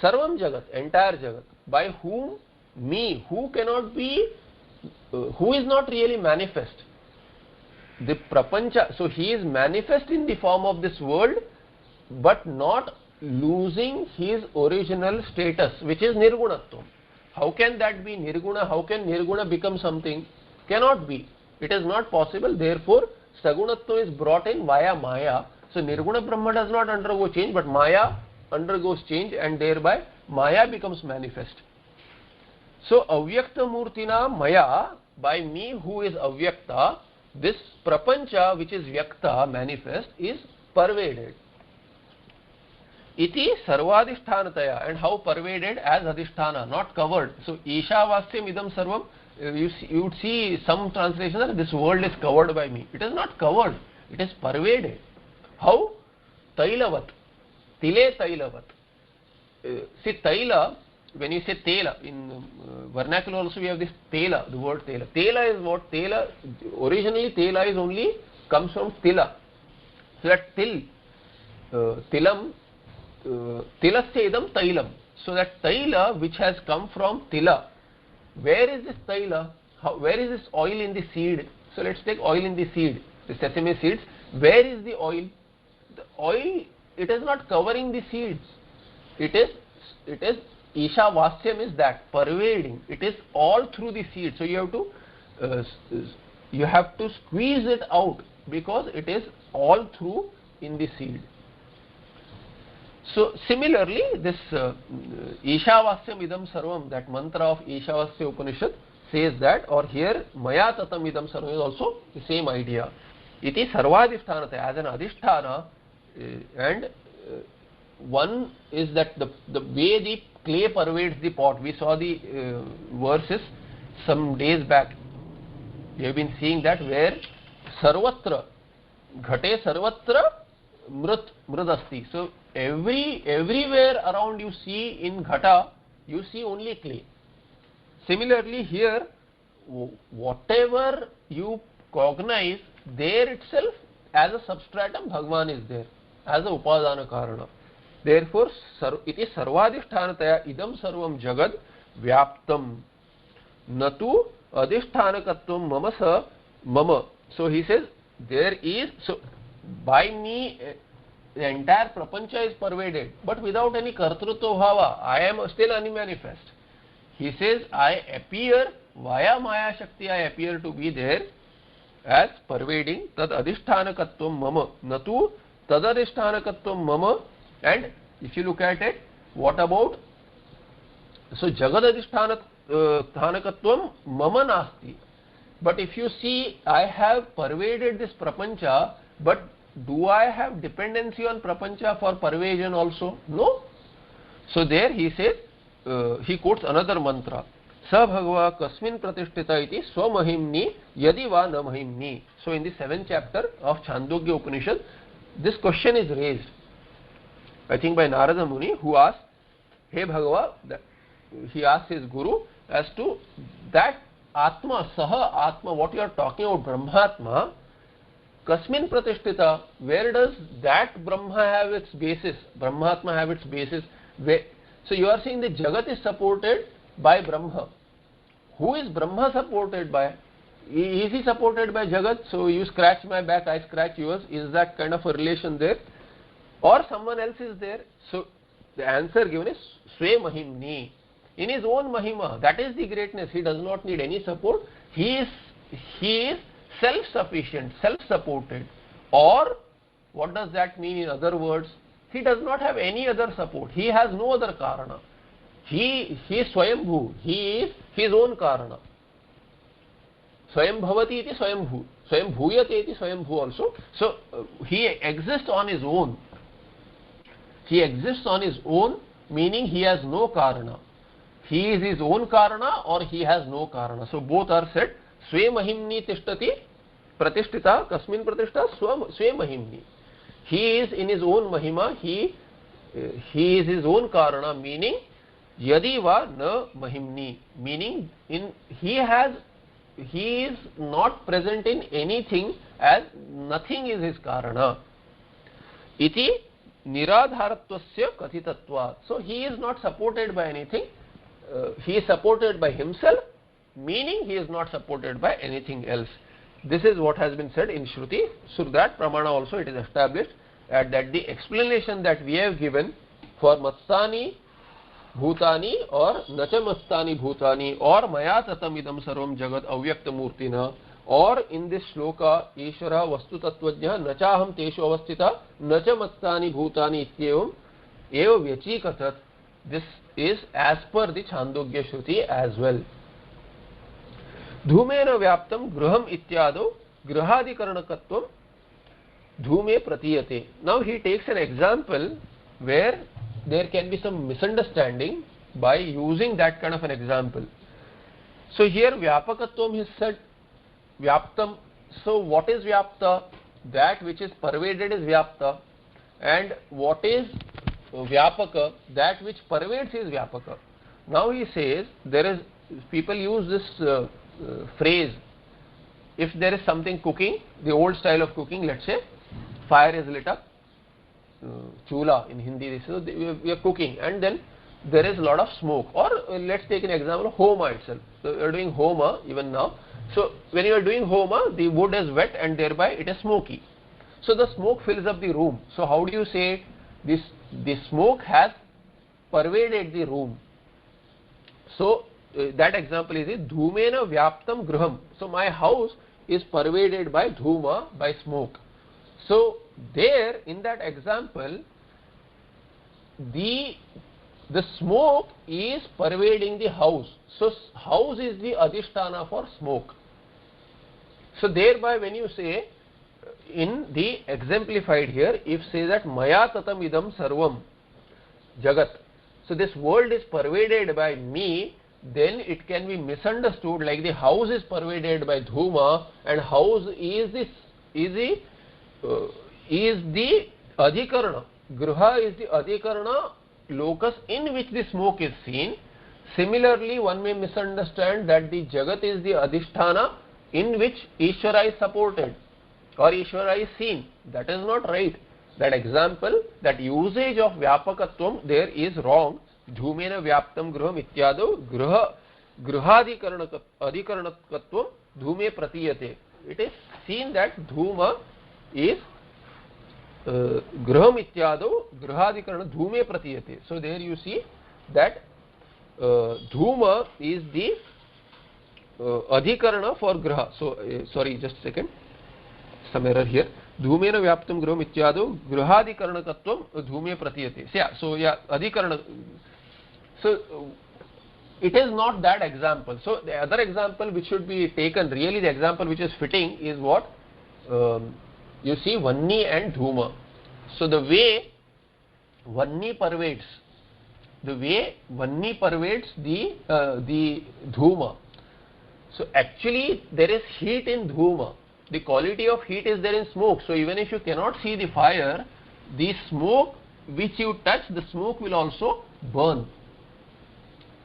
Sarvam jagat, entire jagat. By whom? Me. Who cannot be, who is not really manifest? The prapancha. So he is manifest in the form of this world, but not losing his original status, which is nirgunatvam. How can that be nirguna? How can nirguna become something? Cannot be. It is not possible. Therefore, sagunatva is brought in via maya. So nirguna Brahma does not undergo change, but maya undergoes change and thereby Maya becomes manifest. So Avyakta Murtina Maya, by me who is Avyakta, this Prapancha which is Vyakta, manifest, is pervaded. Iti Sarvadhishthanataya, and how pervaded? As Adhisthana, not covered. So Ishavasyam idam sarvam, you would see some translation that this world is covered by me. It is not covered, it is pervaded. How? Tailavat, Tile Tailavat. See Taila, when you say Tela, in vernacular also we have this Tela, the word Tela. Tela is what? Tela, originally Tela is only, comes from Tila. So that Til, Tilam, Tilasya idam Tailam. So that Taila which has come from Tila, where is this Taila? Where is this oil in the seed? So let's take oil in the seed, the sesame seeds. Where is the oil? The oil, it is not covering the seeds. It is Ishavasyam is that, pervading. It is all through the seed. So you have to squeeze it out because it is all through in the seed. So similarly, this Ishavasyam idam sarvam, that mantra of Ishavasya Upanishad says that, or here Maya tatam idam sarvam is also the same idea. Iti sarvadhishthanata, as an adhisthana, and one is that the way the clay pervades the pot. We saw the verses some days back. We have been seeing that where sarvatra, ghate sarvatra mrudasti. So everywhere around you see in ghata, you see only clay. Similarly here, whatever you cognize, there itself as a substratum Bhagavan is there, as a upadana karana. Therefore, iti sarvadhishthanataya idam sarvam jagad vyaptam natu adhishthanakatvam mama mama. So he says, there is, so by me the entire prapancha is pervaded, but without any kartrutva bhava. I am still unmanifest. He says, I appear via Maya Shakti, I appear to be there as pervading. Tad adhishthanakatvam mama natu tad adhishthanakatvam mama. And if you look at it, what about, so jagad adhishthanakatvam mama nasti. But if you see, I have pervaded this prapancha, but do I have dependency on prapancha for pervasion also? No. So there he says, he quotes another mantra, sa bhagava kasmin pratishtita iti swamahimni yadi va na mahimni. So in the 7th chapter of Chandogya Upanishad, this question is raised, I think by Narada Muni, who asked, hey Bhagava, he asked his guru as to that Atma, Saha Atma, what you are talking about, Brahmatma, Kasmin Pratishtita, where does that Brahma have its basis, Brahmatma have its basis? Where, so you are saying the Jagat is supported by Brahma. Who is Brahma supported by? Is he supported by Jagat? So you scratch my back, I scratch yours. Is that kind of a relation there? Or someone else is there? So the answer given is Swe Mahimni. In his own Mahima, that is the greatness. He does not need any support. He is self-sufficient, self-supported. Or what does that mean in other words? He does not have any other support. He has no other karana. He is Swayambhu. He is his own karana. Swayam bhavati iti swayambhu. Swayam bhuyate iti swayambhu also. So he exists on his own. He exists on his own, meaning he has no karana. He is his own karana or he has no karana. So both are said. Swe mahimni tishtati pratishtita kasmin pratishtha swe mahimni. He is in his own mahima. He is his own karana, meaning yadi va na mahimni, meaning he is not present in anything, as nothing is his karana. Iti niradharattvasya kathitatva. So he is not supported by anything. He is supported by himself, meaning he is not supported by anything else. This is what has been said in Shruti. So that Pramana also it is established that the explanation that we have given for Matsani Bhutani or Nacha Matsani Bhutani or Maya Tatam Idam Sarvam Jagat Avyakta Murtina, or in this shloka Ishvara Vastu Tattvajna Nachaham Teshu Avasthita Nacha Matsani Bhutani Ityevam eva vyachikatat. This is as per the Chandogya Shruti as well. Dhumena vyaptam griham ityado grihadikaranakatvam dhume pratiyate. Now he takes an example where there can be some misunderstanding by using that kind of an example. So here vyapakatvam is said vyaptam. So what is vyapta? That which is pervaded is vyapta, and what is vyapaka? That which pervades is vyapaka. Now he says there is, people use this phrase, if there is something cooking, the old style of cooking, let's say fire is lit up, chula in Hindi, so we are cooking, and then there is a lot of smoke. Or let's take an example of homa itself. So you are doing homa even now. So when you are doing homa, the wood is wet and thereby it is smoky. So the smoke fills up the room. So how do you say this? The smoke has pervaded the room. So that example is dhumena vyaptam griham. So my house is pervaded by dhuma, by smoke. So there in that example, the smoke is pervading the house. So house is the adhisthana for smoke. So thereby when you say in the exemplified here, if say that maya tatam idam sarvam jagat, so this world is pervaded by me, then it can be misunderstood like the house is pervaded by dhuma, and house is the adhikarana. Griha is the adhikarana locus in which the smoke is seen. Similarly, one may misunderstand that the jagat is the adhisthana in which Ishvara is supported or Ishvara is seen. That is not right. That example, that usage of vyapakatvam there is wrong. Dhumena vyaptam griham ityado grihadikaranakatvam dhume pratiyate. It is seen that dhuma is griham ityado grihadikarana dhume pratiyate. So there you see that dhuma is the adhikarana for griha. So sorry, just a second, some error here. Dhumena vyaptam griham ityado grihadikaranakatvam dhume pratiyate. So yeah, adhikarana. So it is not that example. So the other example which should be taken, really the example which is fitting is what? You see Vanni and Dhuma. So the way Vanni pervades, the Dhuma. So actually there is heat in Dhuma. The quality of heat is there in smoke. So even if you cannot see the fire, the smoke which you touch, the smoke will also burn.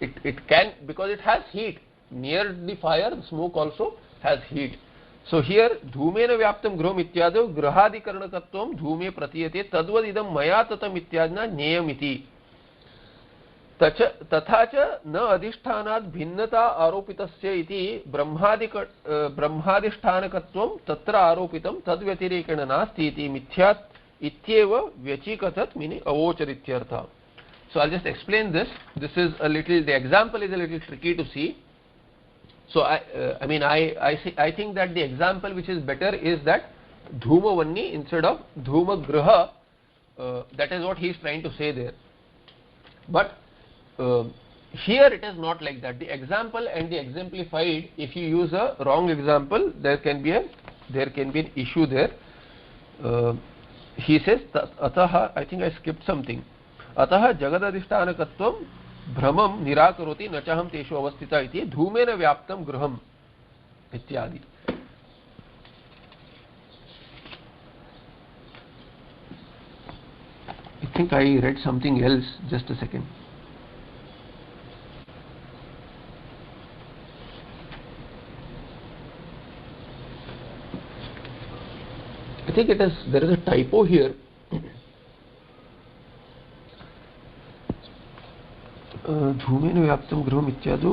It can, because it has heat. Near the fire, the smoke also has heat. So here, dhumena vyaptam griham ityado grihadikaranakatvam dhume pratiyate tadvad idam maya tatam ityadna neyamiti. तथा च न अधिष्ठानात् भिन्नता आरोपितस्य इति ब्रह्मादिष्ठानकत्वं तत्र आरोपितं तद्व्यतिरेकेण नास्ति इति मिथ्यात् इत्येव व्यचीकथत् meaning avocharithyartha. So I'll just explain this. This is a little, the example is a little tricky to see. So I think that the example which is better is that dhuma vanni instead of dhuma griha. That is what he is trying to say there. But here it is not like that. The example and the exemplified, if you use a wrong example, there can be an issue there. He says ataha, I think I skipped something. Ataha jagadadhishthanakatvam भ्रमं निराकरोति न च हम तेषु अवस्थिता इति धूमेन व्याप्तं गृहम् इत्यादि. I think I read something else. Just a second. I think it is, there is a typo here. धूमेन व्याप्तं गृहम् इत्यादि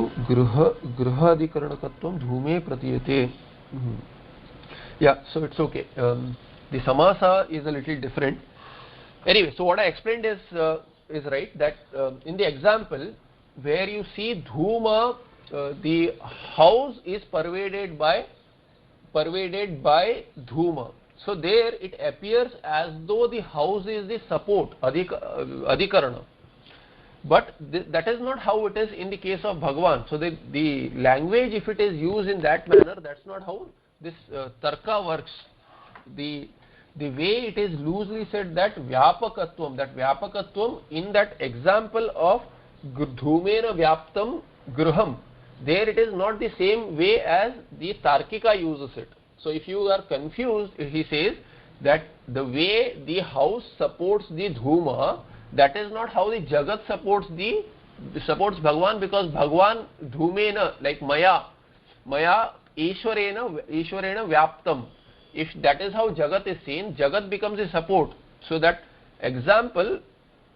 गृहादिकरणकत्वं धूमे प्रतीयते. Yeah, so it's okay. The samasa is a little different. Anyway, so what I explained is right, that in the example where you see dhuma, the house is pervaded by dhuma. So there it appears as though the house is the support, adhikarana. But that is not how it is in the case of Bhagavan. So the language, if it is used in that manner, that's not how this tarka works. The way it is loosely said that Vyapakatvam in that example of Dhumena Vyaptam Griham, there it is not the same way as the Tarkika uses it. So if you are confused, he says that the way the house supports the Dhuma, that is not how the Jagat supports Bhagavan, because Bhagavan Dhumena, like Maya Ishwarena Vyaptam. If that is how Jagat is seen, Jagat becomes a support. So that example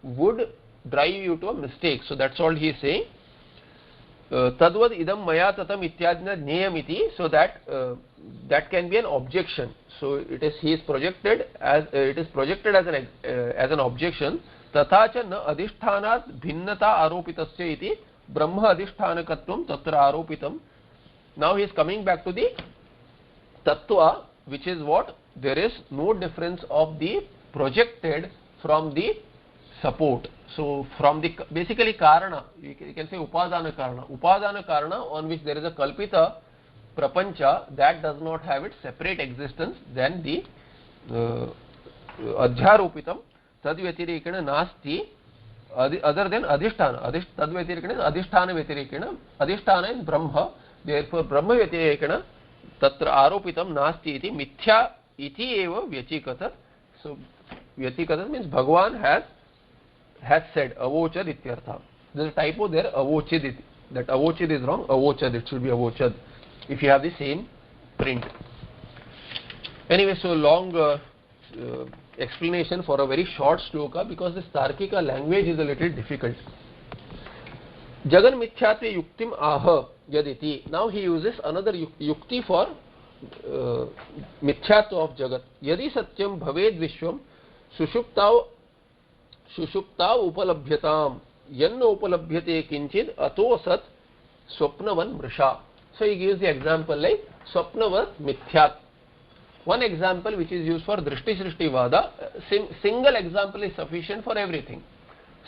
would drive you to a mistake. So that's all he is saying. Tadvad idam maya tatam ityadina jneyamiti. So that can be an objection. So he is projected as an objection. Tathacha na adhishthanat bhinnata aropitasya iti brahma adhishthanakatvam tatra aropitam. Now he is coming back to the tattva, which is what? There is no difference of the projected from the support. So from the basically karana, you can say upadana karana on which there is a kalpita prapancha, that does not have its separate existence than the adhyaropitam tad vyatirekena nasti, other than adhisthana. Tad vyatirekena is adhisthana vyatirekena. Adhisthana is brahma, therefore brahma vyatirekena tatra aropitam nasti iti mithya iti eva vyachikata. So vyachikata means Bhagavan has said avochad ityartha. There is a typo there, avochid iti. That avochid is wrong, avochad, it should be avochad if you have the same print. Anyway, so long explanation for a very short shloka, because this Tarkika language is a little difficult. Jagan mithyatve yuktim aha yaditi. Now he uses another yukti for mithyatva of Jagat. Yadi satyam bhaved vishwam sushuptav upalabhyatam yanna upalabhyate kinchid ato sat swapnavan mrisha. So he gives the example like swapnavat mithyat. One example which is used for drishti srishti vada, single example is sufficient for everything.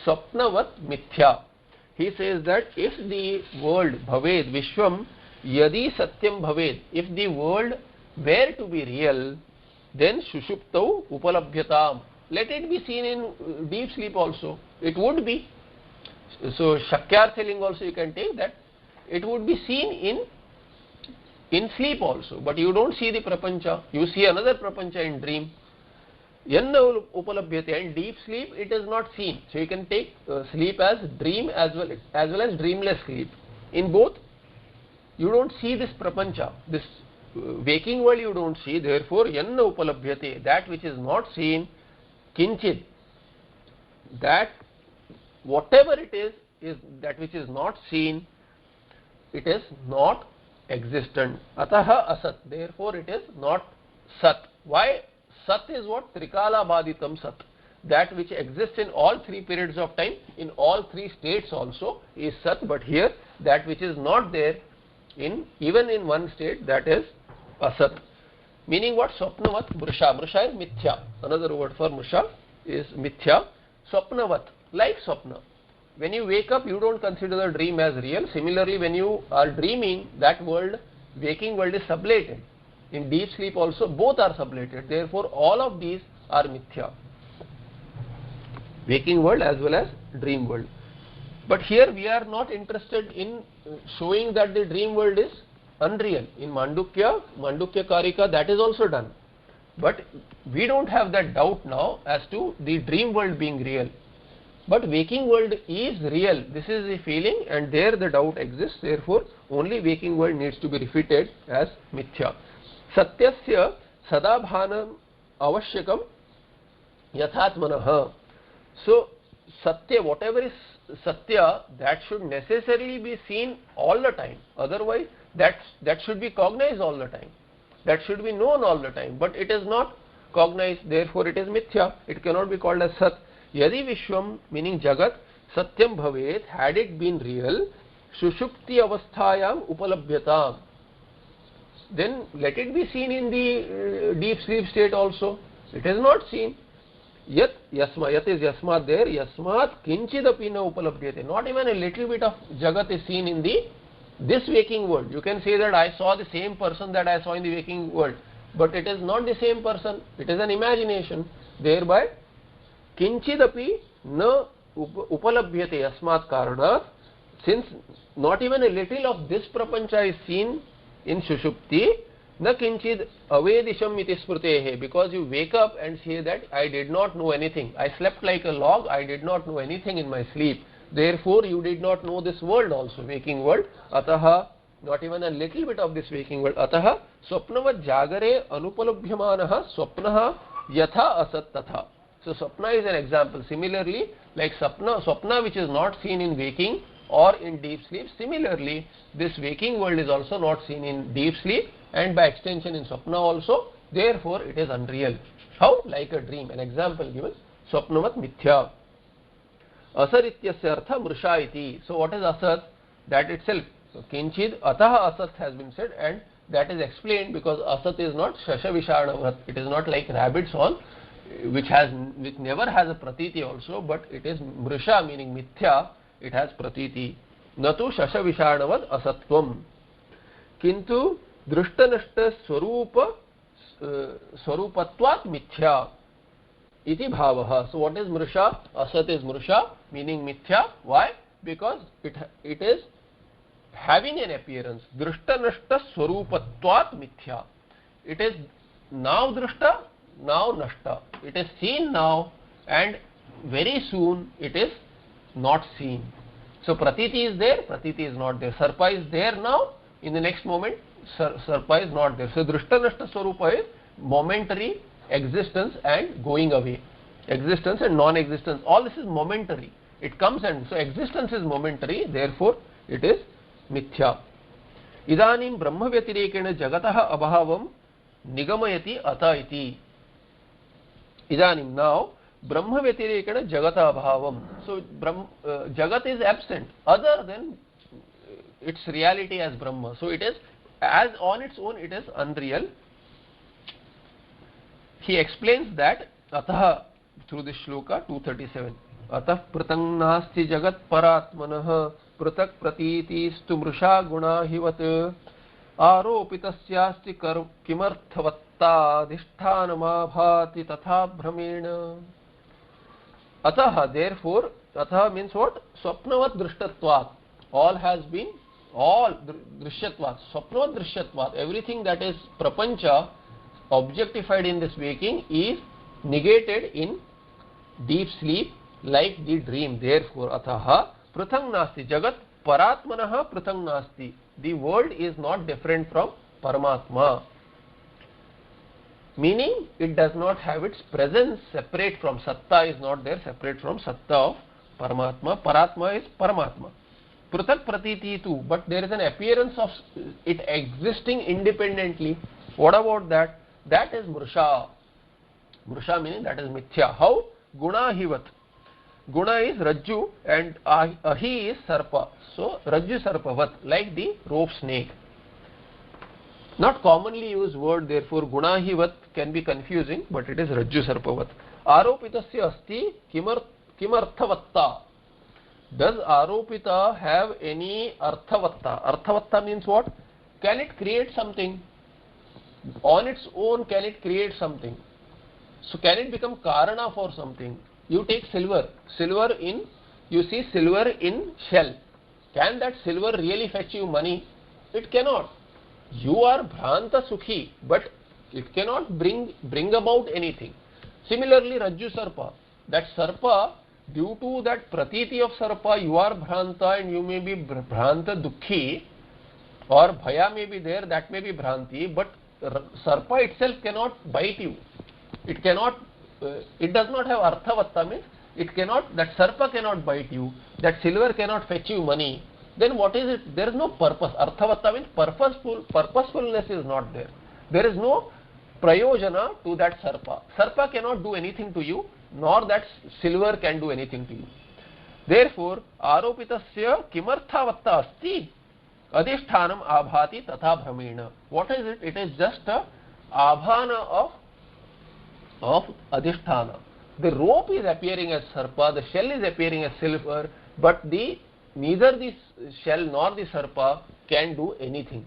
Swapnavat mithya. He says that if the world bhaved vishwam yadi satyam bhaved, if the world were to be real, then shushuptau upalabhyatam. Let it be seen in deep sleep also. It would be. So shakyarthaling also you can take that. It would be seen in sleep also, but you don't see the prapancha. You see another prapancha in dream. Yanna upalabhyate, and deep sleep it is not seen. So you can take sleep as dream as well as dreamless sleep. In both, you don't see this prapancha. This waking world you don't see. Therefore, yanna upalabhyate, that which is not seen, kinchid, that whatever it is that which is not seen, it is not existent. Ataha asat, therefore it is not sat. Why? Sat is what? Trikala baditam sat. That which exists in all three periods of time, in all three states also is sat, but here that which is not there even in one state, that is asat. Meaning what? Swapnavat mrisha. Mrisha is mithya. Another word for mrisha is mithya. Swapnavat, like swapna. When you wake up, you don't consider the dream as real. Similarly, when you are dreaming, that world, waking world is sublated. In deep sleep also, both are sublated. Therefore, all of these are mithya. Waking world as well as dream world. But here we are not interested in showing that the dream world is unreal. In Mandukya Karika, that is also done. But we don't have that doubt now as to the dream world being real. But waking world is real. This is the feeling, and there the doubt exists. Therefore, only waking world needs to be refuted as mithya. Satyasya sadabhanam avashyakam yathatmanah. So, satya, whatever is satya, that should necessarily be seen all the time. Otherwise, that should be cognized all the time. That should be known all the time. But it is not cognized. Therefore, it is mithya. It cannot be called as sat. Yadi Vishwam, meaning Jagat, Satyam Bhavet, had it been real, Shushupti Avasthayam Upalabhyatam. then let it be seen in the deep sleep state also. It is not seen. Yat yasma, yat is yasmat there, yasmat kinchidapi na upalabhyate. Not even a little bit of jagat is seen in this waking world. You can say that I saw the same person that I saw in the waking world, but it is not the same person. It is an imagination. Thereby, kinchidapi na upalabhyate yasmat karanat. Since not even a little of this prapancha is seen in Sushupti, na kinchid avedisham iti smritehe, because you wake up and say that I did not know anything. I slept like a log, I did not know anything in my sleep. Therefore, you did not know this world also, waking world. Ataha, not even a little bit of this waking world. Ataha, swapnavat jagare anupalabhyamanaha swapnaha yatha asat tatha. So, swapna is an example. Similarly, like swapna which is not seen in waking or in deep sleep, similarly, this waking world is also not seen in deep sleep and by extension in swapna also. Therefore, it is unreal. How? Like a dream. An example given, swapnavat mithya. Asar ityasya artha mrisha iti. So, what is asat? That itself, so, kinchid ataha asat has been said, and that is explained because asat is not shashavisharanavat. It is not like rabbit's horn, which never has a pratiti also, but it is mrisha, meaning mithya. It has pratiti. Natu shashavisharanavat asatvam. Kintu drishtanashta swarupatvat mithya iti bhavaha. So what is mrisha? Asat is mrisha, meaning mithya. Why? Because it is having an appearance. Drishtanashta swarupatvat mithya. It is now drishta, now nashta. It is seen now and very soon it is not seen. So pratiti is there, pratiti is not there. Sarpa is there now, in the next moment sarpa is not there. So drishtanashta swarupa is momentary existence and going away. Existence and non-existence, all this is momentary. It comes and so existence is momentary, therefore it is mithya. Idanim brahma vyatirekena jagataha abhavam nigamayati ata iti. Idanim, now Brahma vyatirekena jagata abhavam. So jagat is absent other than its reality as Brahma. So it is, as on its own it is unreal. He explains that ataha through this shloka 237. Atah pratang nasti jagat paratmanah pratak pratiti stu mrisha guna hivat aropitasya kimarthavatta adhishthanamabhati tatha bhramena. Ataha, therefore, ataha means what? Swapnavat drishtatvat. All has been, all drishyatvat, swapnavat drishyatvat. Everything that is prapancha, objectified in this waking, is negated in deep sleep like the dream. Therefore, ataha prathang nasti jagat paratmanaha prathang nasti. The world is not different from Paramatma. Meaning, it does not have its presence separate from Satta, is not there separate from Satta of Paramatma. Paratma is Paramatma. Pratak pratiti too, but there is an appearance of it existing independently. What about that? That is Mrisha. Mrisha meaning that is Mithya. How? Guna hivat. Guna is Rajju and Ahi is Sarpa. So, Rajju Sarpavat, like the rope snake. Not commonly used word, therefore Gunahivat can be confusing, but it is Rajju Sarpavat. Aropitasya asti kimarthavatta. Does Aropita have any arthavatta? Arthavatta means what? Can it create something? On its own, can it create something? So can it become Karana for something? You take silver. You see silver in shell. Can that silver really fetch you money? It cannot. You are Bhranta Sukhi, but it cannot bring about anything. Similarly, Rajju Sarpa. That Sarpa, due to that pratiti of Sarpa, you are Bhranta and you may be Bhranta Dukhi, or Bhaya may be there, that may be Bhranti, but Sarpa itself cannot bite you. It cannot, it does not have Arthavatta, means it cannot, that Sarpa cannot bite you, that silver cannot fetch you money. Then what is it? There is no purpose. Arthavatta means purposefulness is not there. There is no prayojana to that Sarpa. Sarpa cannot do anything to you, nor that silver can do anything to you. Therefore, Aropitasya kimarthavatta asti. Adhishthanam abhati tatha bhramena. What is it? It is just a abhana of adhisthana. The rope is appearing as sarpa, the shell is appearing as silver, but neither the shell nor the sarpa can do anything.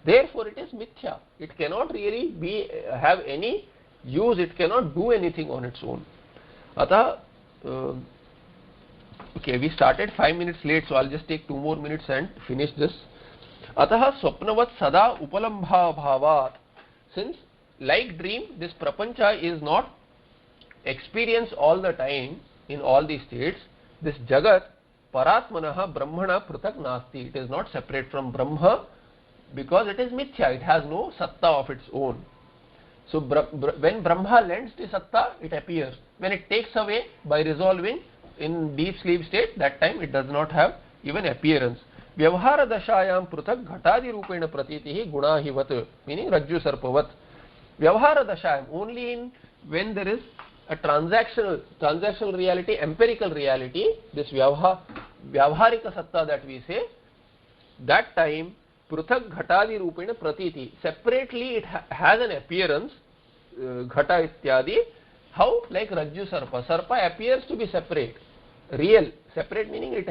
Therefore it is mithya. It cannot really have any use, it cannot do anything on its own. Atah, okay, we started 5 minutes late, so I'll just take 2 more minutes and finish this. Atah swapnavat sada upalambha bhavat. Since like dream, this prapancha is not experienced all the time in all the states. This jagat paratmanaha brahmana prutak nasti. It is not separate from Brahma because it is mithya. It has no satta of its own. So when Brahma lends the satta, it appears. When it takes away by resolving in deep sleep state, that time it does not have even appearance. Vyavhara dashayam prutak ghatadi rupena pratitihi gunahivat, meaning rajju sarpavat. Vyavhara dashayam, only when there is a transactional reality, empirical reality, this vyavharika satta that we say, that time pruthak ghatadi rupena pratiti, separately it has an appearance, ghata ityadi. How? Like rajju sarpa. Sarpa appears to be separate, real. Separate meaning it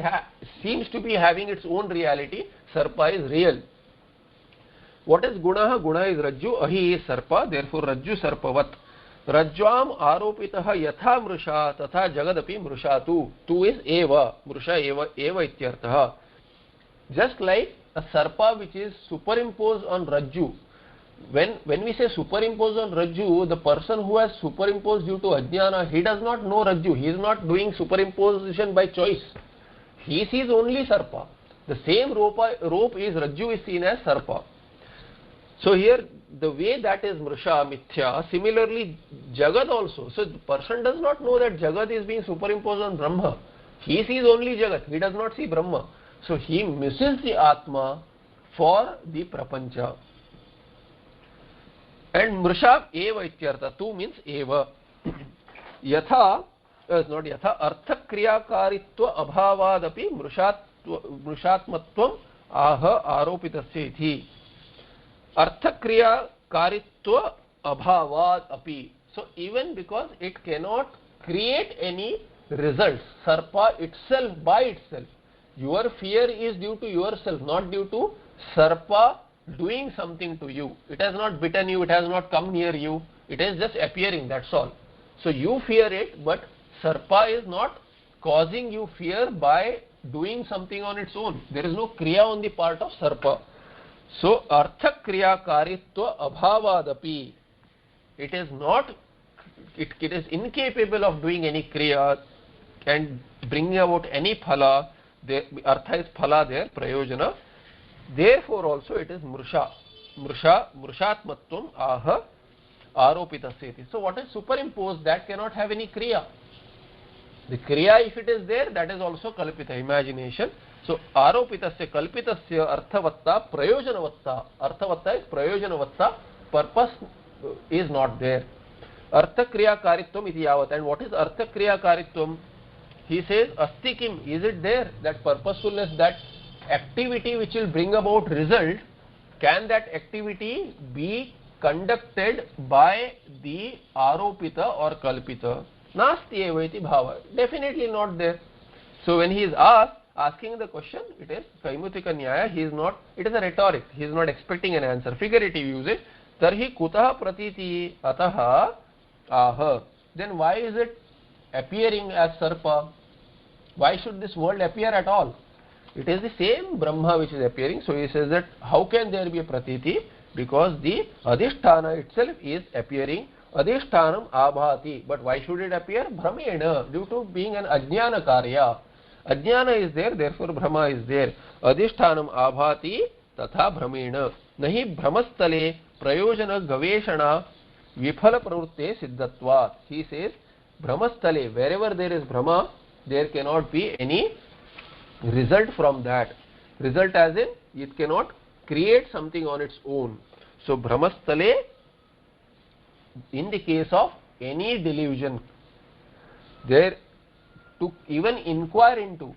seems to be having its own reality. Sarpa is real. What is guna? Guna is rajju, ahi is sarpa, therefore rajju sarpavat. Rajjvam aropitaha yatha mrusha tatha jagadapi mrushatu. Tu is eva, mrusha eva ityartha. Just like a sarpa which is superimposed on rajju. When we say superimposed on rajju, the person who has superimposed due to ajnana, he does not know rajju. He is not doing superimposition by choice. He sees only sarpa. The same rope is rajju is seen as sarpa. So here the way that is mrusha, mithya, similarly Jagat also. So the person does not know that Jagat is being superimposed on Brahma. He sees only Jagat, he does not see Brahma. So he misses the Atma for the Prapancha. And mrusha eva ityartha, tu means eva. Yatha, not yatha, artha kriyakaritva abhavadapi mrushatmatvam aha aropitasya ithi. Artha kriya karitva abhavad api. So even because it cannot create any results, sarpa itself by itself, your fear is due to yourself, not due to sarpa doing something to you. It has not bitten you, it has not come near you, it is just appearing, that's all. So you fear it, but sarpa is not causing you fear by doing something on its own. There is no kriya on the part of sarpa. So artha kriya karitva abhavadapi, it is not, it is incapable of doing any kriya and bringing about any phala. Artha is phala there, prayojana. Therefore also it is mrusha, mrushatmatvam aha aropitasya. So what is superimposed, that cannot have any kriya. The kriya, if it is there, that is also kalpita, imagination. So aropitasya kalpitasya arthavatta prayojanavatta. Arthavatta is prayojanavatta, purpose is not there. Artha kriya karitvam iti yavat. And what is artha kriya karitvam? He says asti kim, is it there, that purposefulness, that activity which will bring about result, can that activity be conducted by the aropita or kalpita? Nasti eva iti bhava. Definitely not there. So when he is asking the question, it is kaimutika nyaya, he is not, it is a rhetoric, he is not expecting an answer, figurative usage. Tarhi kutaha pratiti ataha aha. Then why is it appearing as sarpa? Why should this world appear at all? It is the same Brahma which is appearing. So he says that how can there be a pratiti? Because the adhisthana itself is appearing. Adhishthanam abhati. But why should it appear? Brahmena, due to being an ajnana karya. Ajnana is there, therefore Brahma is there. Adhishthanam abhati tatha brahmena. Nahi brahmastale prayojana gaveshana viphala pravrutte siddhatvat. He says brahmastale, wherever there is Brahma, there cannot be any result from that. Result as in, it cannot create something on its own. So brahmastale, in the case of any delusion, there to even inquire into,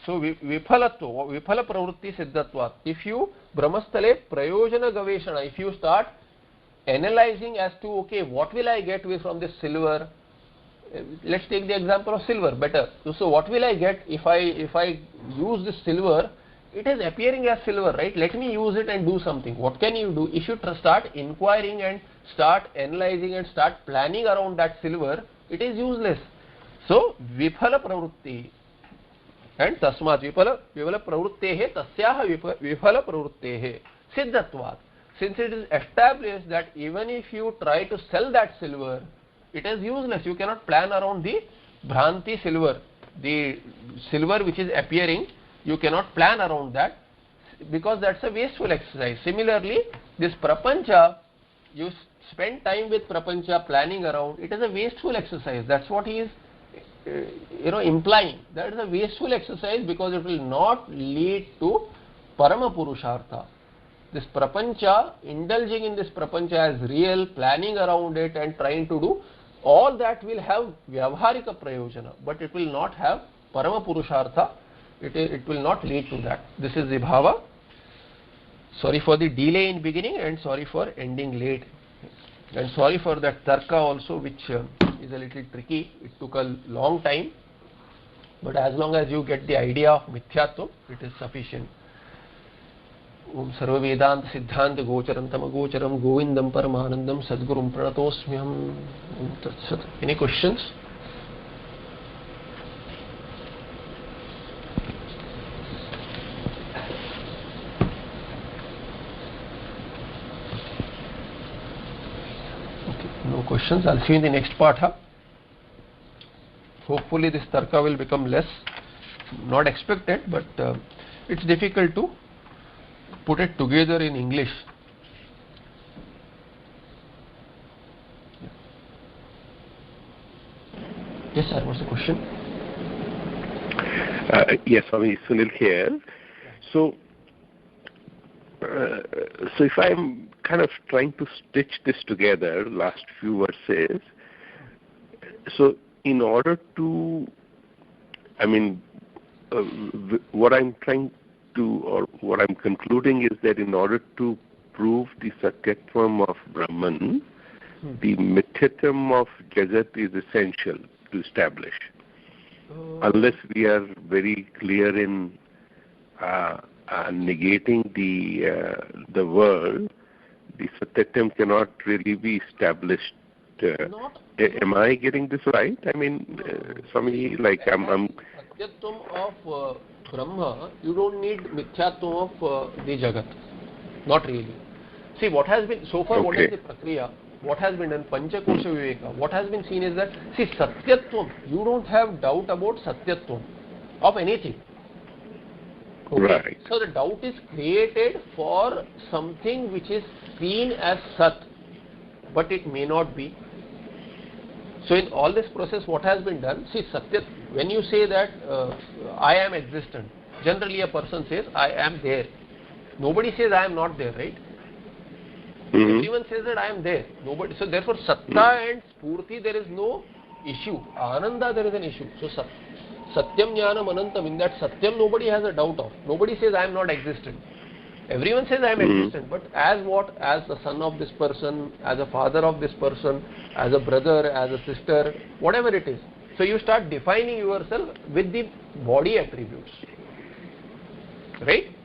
so viphala pravrutti siddhatvat. If you brahmastale prayojana gaveshana, if you start analyzing as to, okay, what will I get from this silver? Let's take the example of silver better. So what will I get if I use this silver? It is appearing as silver, right? Let me use it and do something. What can you do? If you start inquiring and start analyzing and start planning around that silver, it is useless. So viphala pravrutti, and tasmat viphala pravrutte tasyaha viphala pravrutte siddhatvat. Since it is established that even if you try to sell that silver, it is useless. You cannot plan around the bhranti silver, the silver which is appearing. You cannot plan around that, because that's a wasteful exercise. Similarly, this prapancha, you spend time with prapancha planning around, it is a wasteful exercise. That's what he is implying. That is a wasteful exercise, because it will not lead to parama purushartha. This prapancha, indulging in this prapancha as real, planning around it and trying to do, all that will have vyavharika prayojana, but it will not have parama purushartha. It will not lead to that. This is the bhava. Sorry for the delay in beginning and sorry for ending late. And sorry for that tarka also, which is a little tricky. It took a long time. But as long as you get the idea of mithyatvam, it is sufficient. Om Sarva Vedanta Siddhanta Gocharam Tama Gocharam Govindam Paramanandam Sadgurum Pranatosmyam. Any questions? No questions. I'll see you in the next part. Hopefully this tarka will become less, not expected, but it's difficult to put it together in English. Yes, sir. What's the question? Yes, Swami, Sunil here. So if I'm kind of trying to stitch this together, last few verses, so in order to, what I'm trying to, or what I'm concluding is that in order to prove the satyatvam of Brahman, the mithyatvam of Jagat is essential to establish. Unless we are very clear in negating the world, the satyatvam cannot really be established. Am I getting this right? Swami, like I'm satyatvam of Brahma, you don't need mithyatvam of the Jagat. Not really. See, what has been so far, what is the prakriya? What has been done, Panchakosha Viveka, what has been seen is that, see, Satyatvam, you don't have doubt about Satyatvam of anything. Okay? Right. So the doubt is created for something which is seen as Sat, but it may not be. So in all this process, what has been done, see, Satyat, when you say that I am existent, generally a person says, I am there. Nobody says I am not there, right? Everyone says that I am there. Nobody. So therefore, Satta and Spurti, there is no issue. Ananda, there is an issue. So Satyam Jnanam Anantam, in that Satyam nobody has a doubt of. Nobody says I am not existent. Everyone says I am existent, but as what? As the son of this person, as a father of this person, as a brother, as a sister, whatever it is. So you start defining yourself with the body attributes. Right?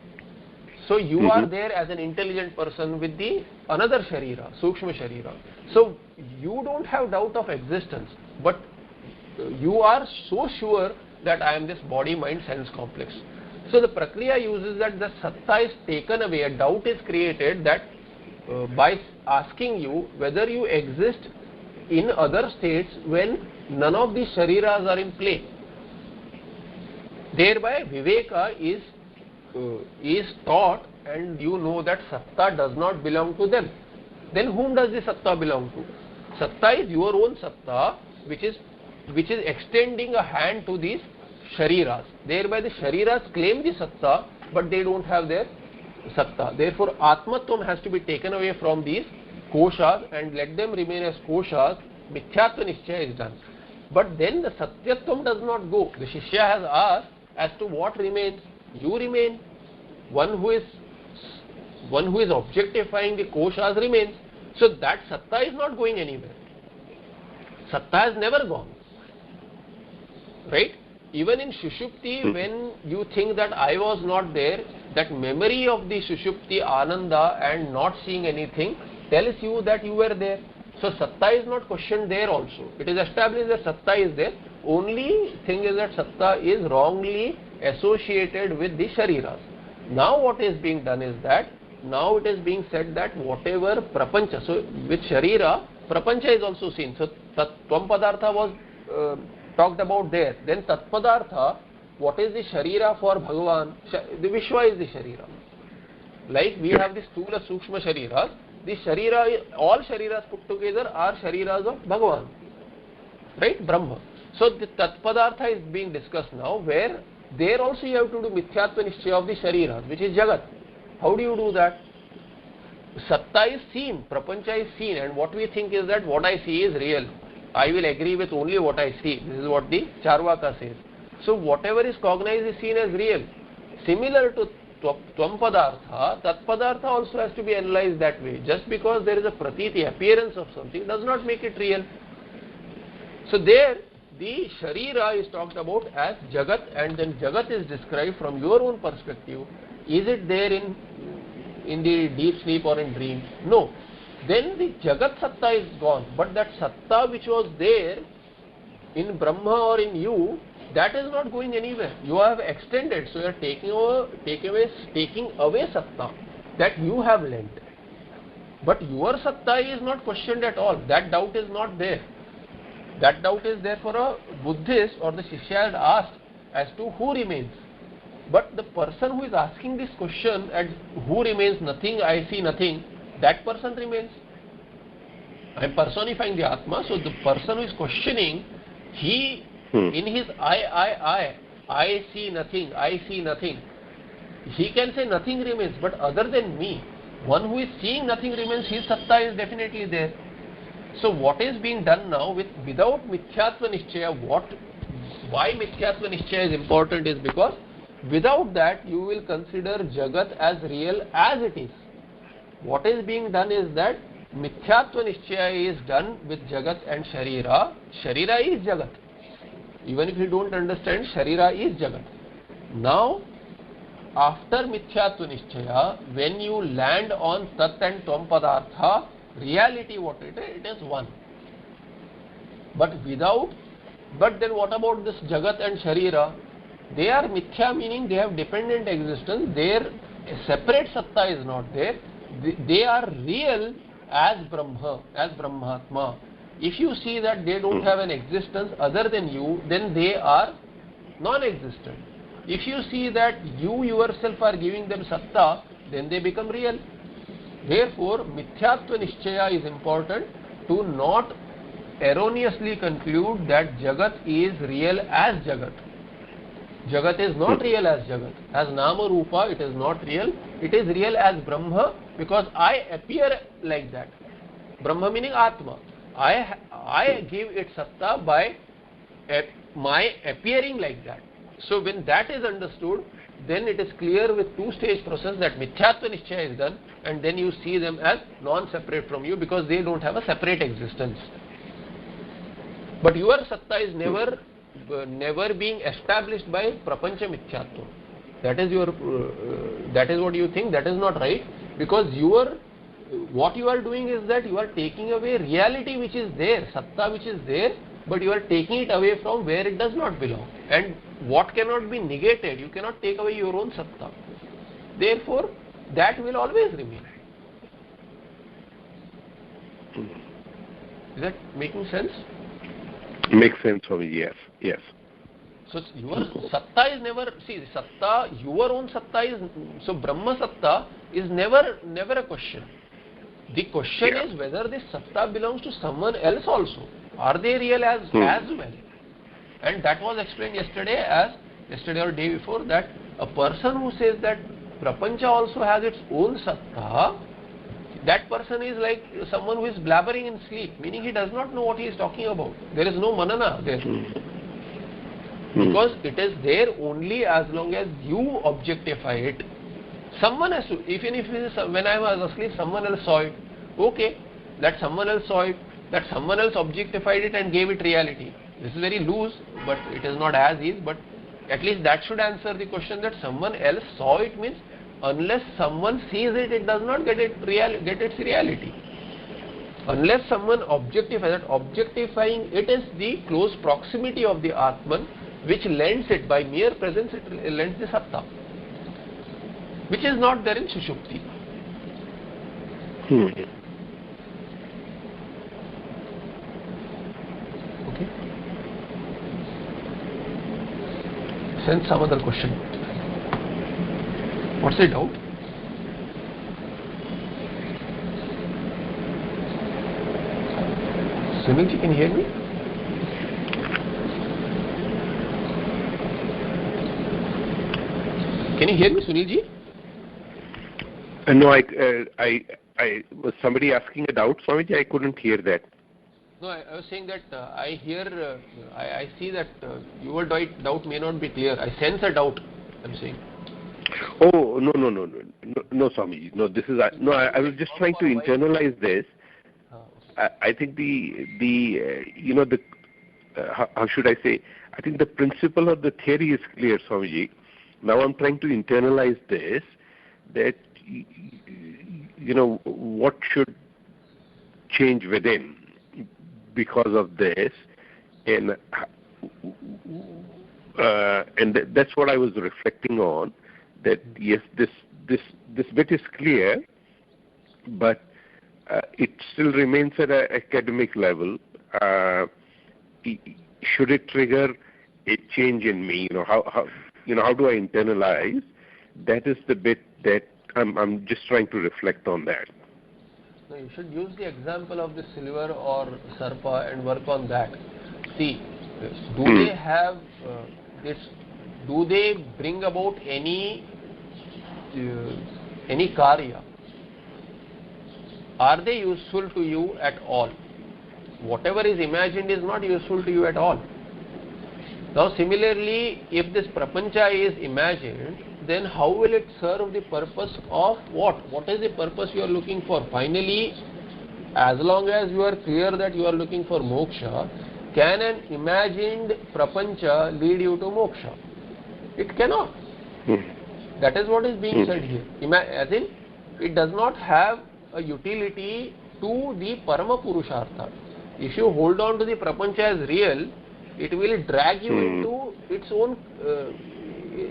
So you are there as an intelligent person with the another sharira, sukshma sharira. So you don't have doubt of existence, but you are so sure that I am this body, mind, sense complex. So the prakriya uses that the satta is taken away, a doubt is created that by asking you whether you exist in other states when none of these shariras are in play. Thereby viveka is taught, and you know that satta does not belong to them. Then whom does the satta belong to? Satta is your own satta, which is extending a hand to these shariras. Thereby the shariras claim the satta, but they don't have their satta. Therefore atmatvam has to be taken away from these koshas and let them remain as koshas. Mithyatva nischaya is done. But then the satyatvam does not go. The shishya has asked as to what remains. You remain. One who is objectifying the koshas remains. So that satta is not going anywhere. Satta has never gone. Right? Even in Shushupti, when you think that I was not there, that memory of the Shushupti Ananda and not seeing anything tells you that you were there. So satta is not questioned there also. It is established that satta is there. Only thing is that satta is wrongly associated with the shariras. Now what is being done is that, now it is being said that whatever prapancha, so with sharira, prapancha is also seen. So tvam padartha was talked about there. Then tat padartha, what is the sharira for Bhagavan? The Vishwa is the sharira. Like we have the stula sukshma shariras, the sharira, all shariras put together are shariras of Bhagavan, right? Brahma. So the tat padartha is being discussed now, where there also you have to do mithyatva nishchaya of the shariras, which is Jagat. How do you do that? Satta is seen, prapancha is seen, and what we think is that what I see is real. I will agree with only what I see. This is what the Charvaka says. So whatever is cognized is seen as real. Similar to tvam padartha, tat padartha also has to be analyzed that way. Just because there is a pratiti, appearance of something, does not make it real. So there, the sharira is talked about as Jagat, and then Jagat is described from your own perspective. Is it there in the deep sleep or in dream? No. Then the Jagat Satta is gone. But that Satta which was there in Brahma or in you, that is not going anywhere. You have extended. So you are taking away Satta that you have lent. But your Satta is not questioned at all. That doubt is not there. That doubt is there for a Buddhist, or the Shishya had asked as to who remains. But the person who is asking this question, and who remains, nothing, I see nothing, that person remains. I am personifying the Atma, so the person who is questioning, he, in his I see nothing, I see nothing, he can say nothing remains, but other than me, one who is seeing nothing remains, his satta is definitely there. So what is being done now without mithyatva nishchaya, why mithyatva nishchaya is important is because without that you will consider Jagat as real as it is. What is being done is that mithyatva nishchaya is done with Jagat and Sharira. Sharira is Jagat. Even if you don't understand, Sharira is Jagat. Now, after mithyatva nishchaya, when you land on Tat and Tvam Padartha, reality what it is one. But then what about this Jagat and Sharira? They are mithya, meaning they have dependent existence. Their separate satta is not there. They are real as Brahma, as Brahmatma. If you see that they don't have an existence other than you, then they are non-existent. If you see that you yourself are giving them satta, then they become real. Therefore, mithyatva nishchaya is important to not erroneously conclude that Jagat is real as Jagat. Jagat is not real as Jagat. As Nama Rupa, it is not real. It is real as Brahma because I appear like that. Brahma meaning Atma. I give it satta by my appearing like that. So when that is understood, then it is clear with two-stage process that mithyatva nishchaya is done, and then you see them as non-separate from you because they don't have a separate existence. But your satta is never being established by prapancha mithyatva. That is what you think. That is not right, because what you are doing is that you are taking away reality which is there, satta which is there, but you are taking it away from where it does not belong. And what cannot be negated, you cannot take away your own satta. Therefore, that will always remain. Is that making sense? Makes sense for me, yes, yes. So your satta is never, see, satta, your own satta is, so Brahma satta is never a question. The question is whether this satta belongs to someone else also. Are they real as well? And that was explained yesterday or day before, that a person who says that prapancha also has its own satta, that person is like someone who is blabbering in sleep, meaning he does not know what he is talking about. There is no manana there. Because it is there only as long as you objectify it. Someone has to, even if it is, when I was asleep, someone else saw it. Okay, that someone else saw it, that someone else objectified it and gave it reality. This is very loose, but it is not as is, but at least that should answer the question that someone else saw it means unless someone sees it, it does not get its reality. Unless someone objectifies it, objectifying it is the close proximity of the Atman, which lends it, by mere presence, it lends the Satta, which is not there in Sushupti. Okay. Send some other question. What's the doubt? Sunilji, can you hear me? Can you hear me, Sunilji? No, I was somebody asking a doubt, Swamiji. I couldn't hear that. No, I was saying that I hear, I see that your doubt may not be clear. I sense a doubt, I'm saying. Oh, no, Swamiji. No, this is, no, I was just trying to internalize this. I think how should I say? I think the principle of the theory is clear, Swamiji. Now I'm trying to internalize this, that, what should change within because of this, and that's what I was reflecting on, that yes, this bit is clear, but it still remains at an academic level. Should it trigger a change in me? How do I internalize? That is the bit that I'm just trying to reflect on that. No, you should use the example of the silver or sarpa and work on that. See, do they have this? Do they bring about any karya? Are they useful to you at all? Whatever is imagined is not useful to you at all. Now similarly, if this prapancha is imagined, then how will it serve the purpose of what? What is the purpose you are looking for? Finally, as long as you are clear that you are looking for moksha, can an imagined prapancha lead you to moksha? It cannot. That is what is being said here. As in, it does not have a utility to the Parama Purushartha. If you hold on to the prapancha as real, it will drag you into its own,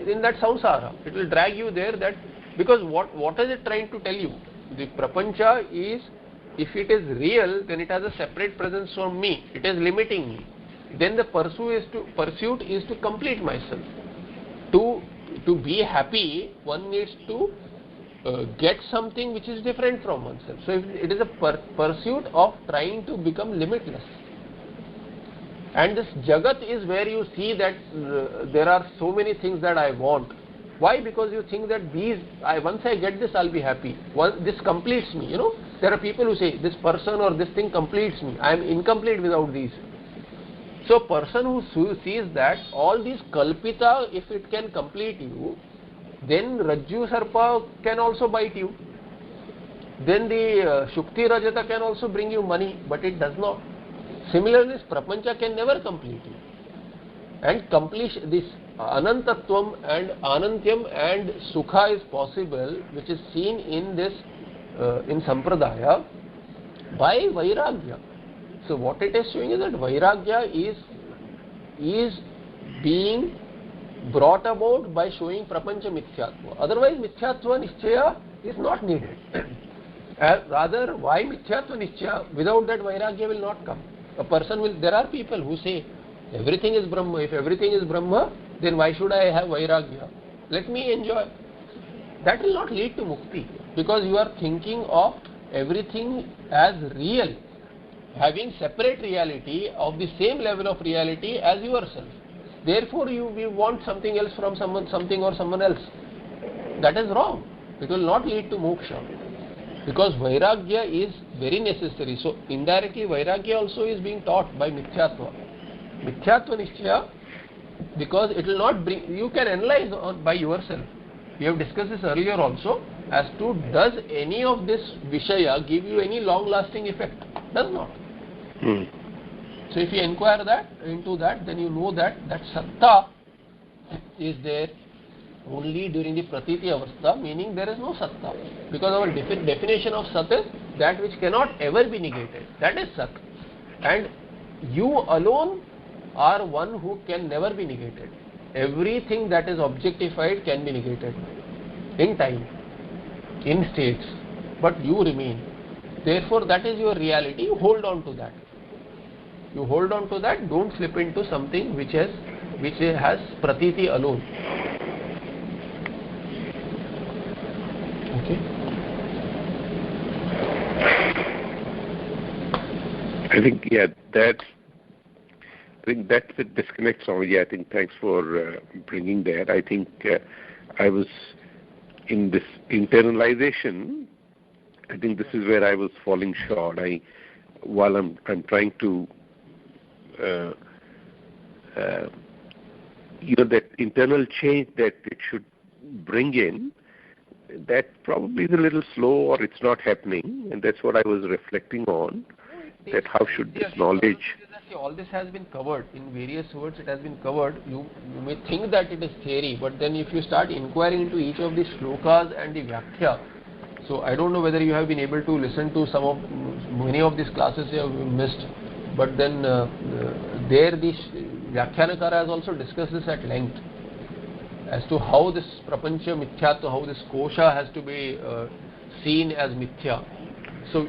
in that samsara. It will drag you there, that because what is it trying to tell you? The prapancha is, if it is real, then it has a separate presence from me. It is limiting me. Then the pursuit is to complete myself. To be happy, one needs to get something which is different from oneself. So if it is a pursuit of trying to become limitless. And this Jagat is where you see that there are so many things that I want. Why? Because you think that once I get this, I'll be happy. This completes me. There are people who say, this person or this thing completes me. I am incomplete without these. So a person who sees that all these kalpita, if it can complete you, then Rajju Sarpa can also bite you. Then the Shukti Rajata can also bring you money, but it does not. Similarly, this Prapancha can never complete you. And completion, this Anantatvam and Anantyam and Sukha is possible, which is seen in this, in Sampradaya, by Vairagya. So what it is showing is that Vairagya is being brought about by showing Prapancha Mithyatva. Otherwise, Mithyatva Nischaya is not needed. Rather, why Mithyatva Nischaya? Without that, Vairagya will not come. There are people who say, everything is Brahma. If everything is Brahma, then why should I have Vairagya? Let me enjoy. That will not lead to Mukti, because you are thinking of everything as real, having separate reality of the same level of reality as yourself. Therefore, we want something else from something or someone else. That is wrong. It will not lead to moksha. Because Vairagya is very necessary. So indirectly Vairagya also is being taught by Mithyatva. Mithyatva Nischaya because it will not bring, you can analyze by yourself. We have discussed this earlier also, as to does any of this Vishaya give you any long lasting effect? Does not. So if you inquire into that, then you know that Satta is there only during the Pratiti Avastha, meaning there is no Satta. Because our definition of Sat is that which cannot ever be negated. That is Sat. And you alone are one who can never be negated. Everything that is objectified can be negated in time, in states, but you remain. Therefore, that is your reality. You hold on to that. You hold on to that. Don't slip into something which has pratiti alone. Okay. I think that's the disconnect, Swamiji. I think thanks for bringing that. I think I was in this internalization. I think this is where I was falling short. While I'm trying to that internal change that it should bring in, that probably is a little slow or it's not happening, and that's what I was reflecting on. That how should this knowledge... All this has been covered in various words. It has been covered. You may think that it is theory, but then if you start inquiring into each of the shlokas and the vyakhya, so I don't know whether you have been able to listen to many of these classes you have missed, but then there the Vyakhyanakara has also discussed this at length as to how this prapancha mithyatva, how this kosha has to be seen as mithya. So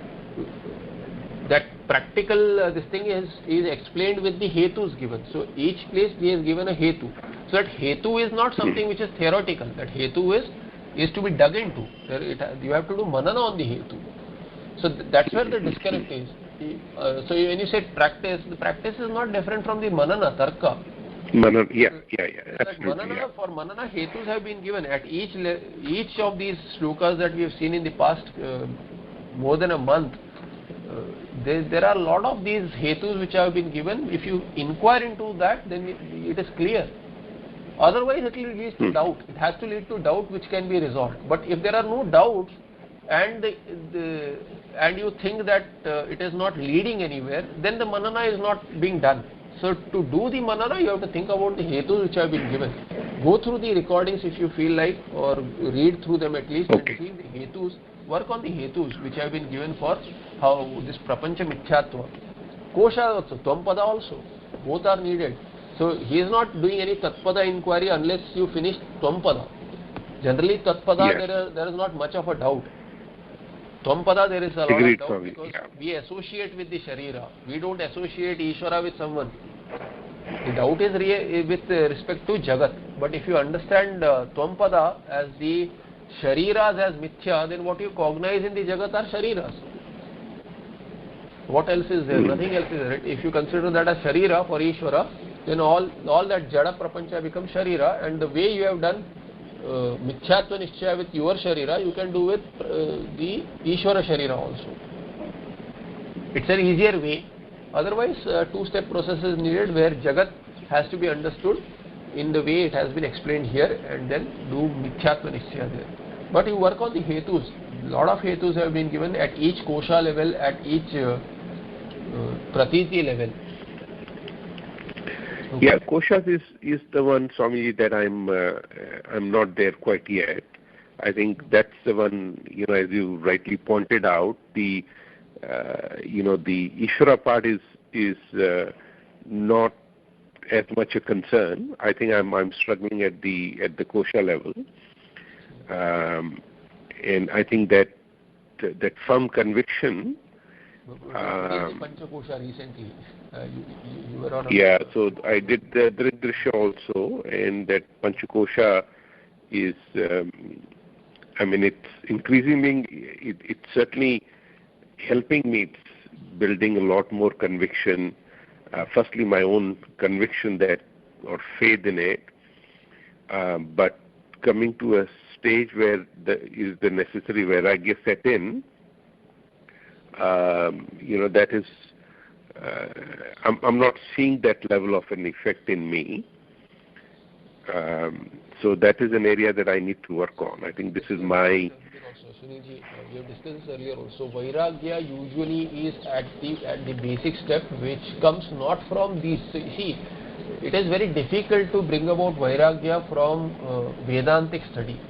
that practical this thing is explained with the hetus given. So each place he has given a hetu. So that hetu is not something which is theoretical. That hetu is to be dug into. You have to do manana on the hetu. So that's where the disconnect is. So when you say practice, the practice is not different from the manana, tarka. Manana, yeah, absolutely. Manana, for manana, hetus have been given at each of these shlokas that we have seen in the past more than a month. There are a lot of these hetus which have been given. If you inquire into that, then it is clear. Otherwise, it will lead to doubt. It has to lead to doubt which can be resolved. But if there are no doubts, and you think that it is not leading anywhere, then the manana is not being done. So to do the manana, you have to think about the hetus which have been given. Go through the recordings if you feel like, or read through them at least, and see the hetus. Work on the hetus which have been given for how this prapancha mithyatva. Kosha also, tvam-pada also. Both are needed. So he is not doing any tatpada inquiry unless you finish tvam-pada. Generally tatpada there is not much of a doubt. Tvam-pada there is a lot of doubt because we associate with the sharira. We don't associate Ishvara with someone. The doubt is with respect to Jagat. But if you understand tvam-pada as the shariras as mithya, then what you cognize in the Jagat are shariras. What else is there? Nothing else is there. If you consider that as sharira for Ishvara, then all that jada prapancha becomes sharira, and the way you have done mithyatva nishchaya with your sharira, you can do with the Ishvara sharira also. It's an easier way. Otherwise, two-step process is needed where Jagat has to be understood in the way it has been explained here, and then do mithyatva nishchaya there. But you work on the hetus. A lot of hetus have been given at each kosha level, at each pratiti level. Okay. Yeah, koshas is the one, Swamiji, that I'm not there quite yet. I think that's the one, as you rightly pointed out, the Ishvara part is not as much a concern. I think I'm struggling at the kosha level, and I think that firm conviction. Panchakosha recently. You were on so I did the Drisha also, and that Panchakosha is, it's increasingly, it's certainly helping me. It's building a lot more conviction. Firstly, my own conviction or faith in it, but coming to a stage where is the necessary vairagya set in, that is, I'm not seeing that level of an effect in me. So that is an area that I need to work on. I think this is my... Sunilji, we have discussed this earlier also. Vairagya usually is at the basic step, which comes not from these. See, it is very difficult to bring about Vairagya from Vedantic study.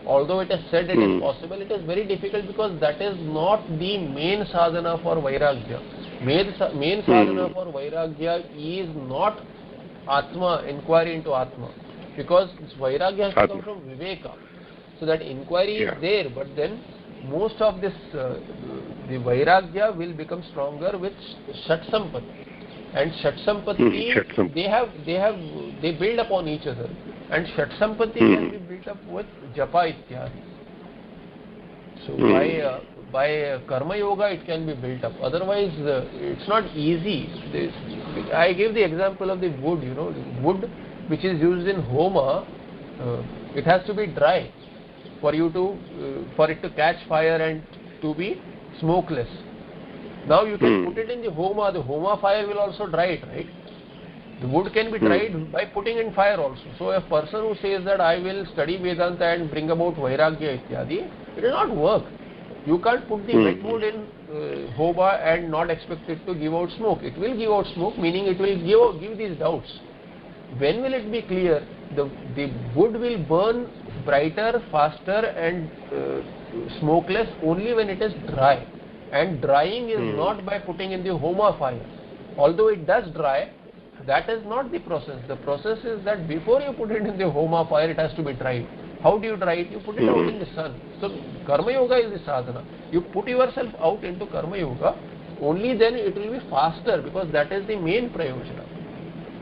Although it is said it is possible, it is very difficult because that is not the main sadhana for Vairagya. Main sadhana for Vairagya is not Atma, inquiry into Atma. Because Vairagya has to come from Viveka. So that inquiry is there, but then most of this, the Vairagya will become stronger with Shat Sampatti. And Shat Sampatti, they build upon each other. And Shat Sampatti can be built up with Japa Ityadi. So by Karma Yoga it can be built up. Otherwise, it's not easy. I gave the example of the wood, wood which is used in Homa, it has to be dry for it to catch fire and to be smokeless. Now you can put it in the Homa fire will also dry it, right? The wood can be dried by putting in fire also. So a person who says that I will study Vedanta and bring about Vairagya Ityadi, it will not work. You can't put the wet wood in Homa and not expect it to give out smoke. It will give out smoke, meaning it will give these doubts. When will it be clear? The wood will burn brighter, faster and smokeless only when it is dry. And drying is not by putting in the Homa fire. Although it does dry, that is not the process. The process is that before you put it in the Homa fire, it has to be dried. How do you dry it? You put it out in the sun. So Karma Yoga is the sadhana. You put yourself out into Karma Yoga, only then it will be faster, because that is the main prayojana.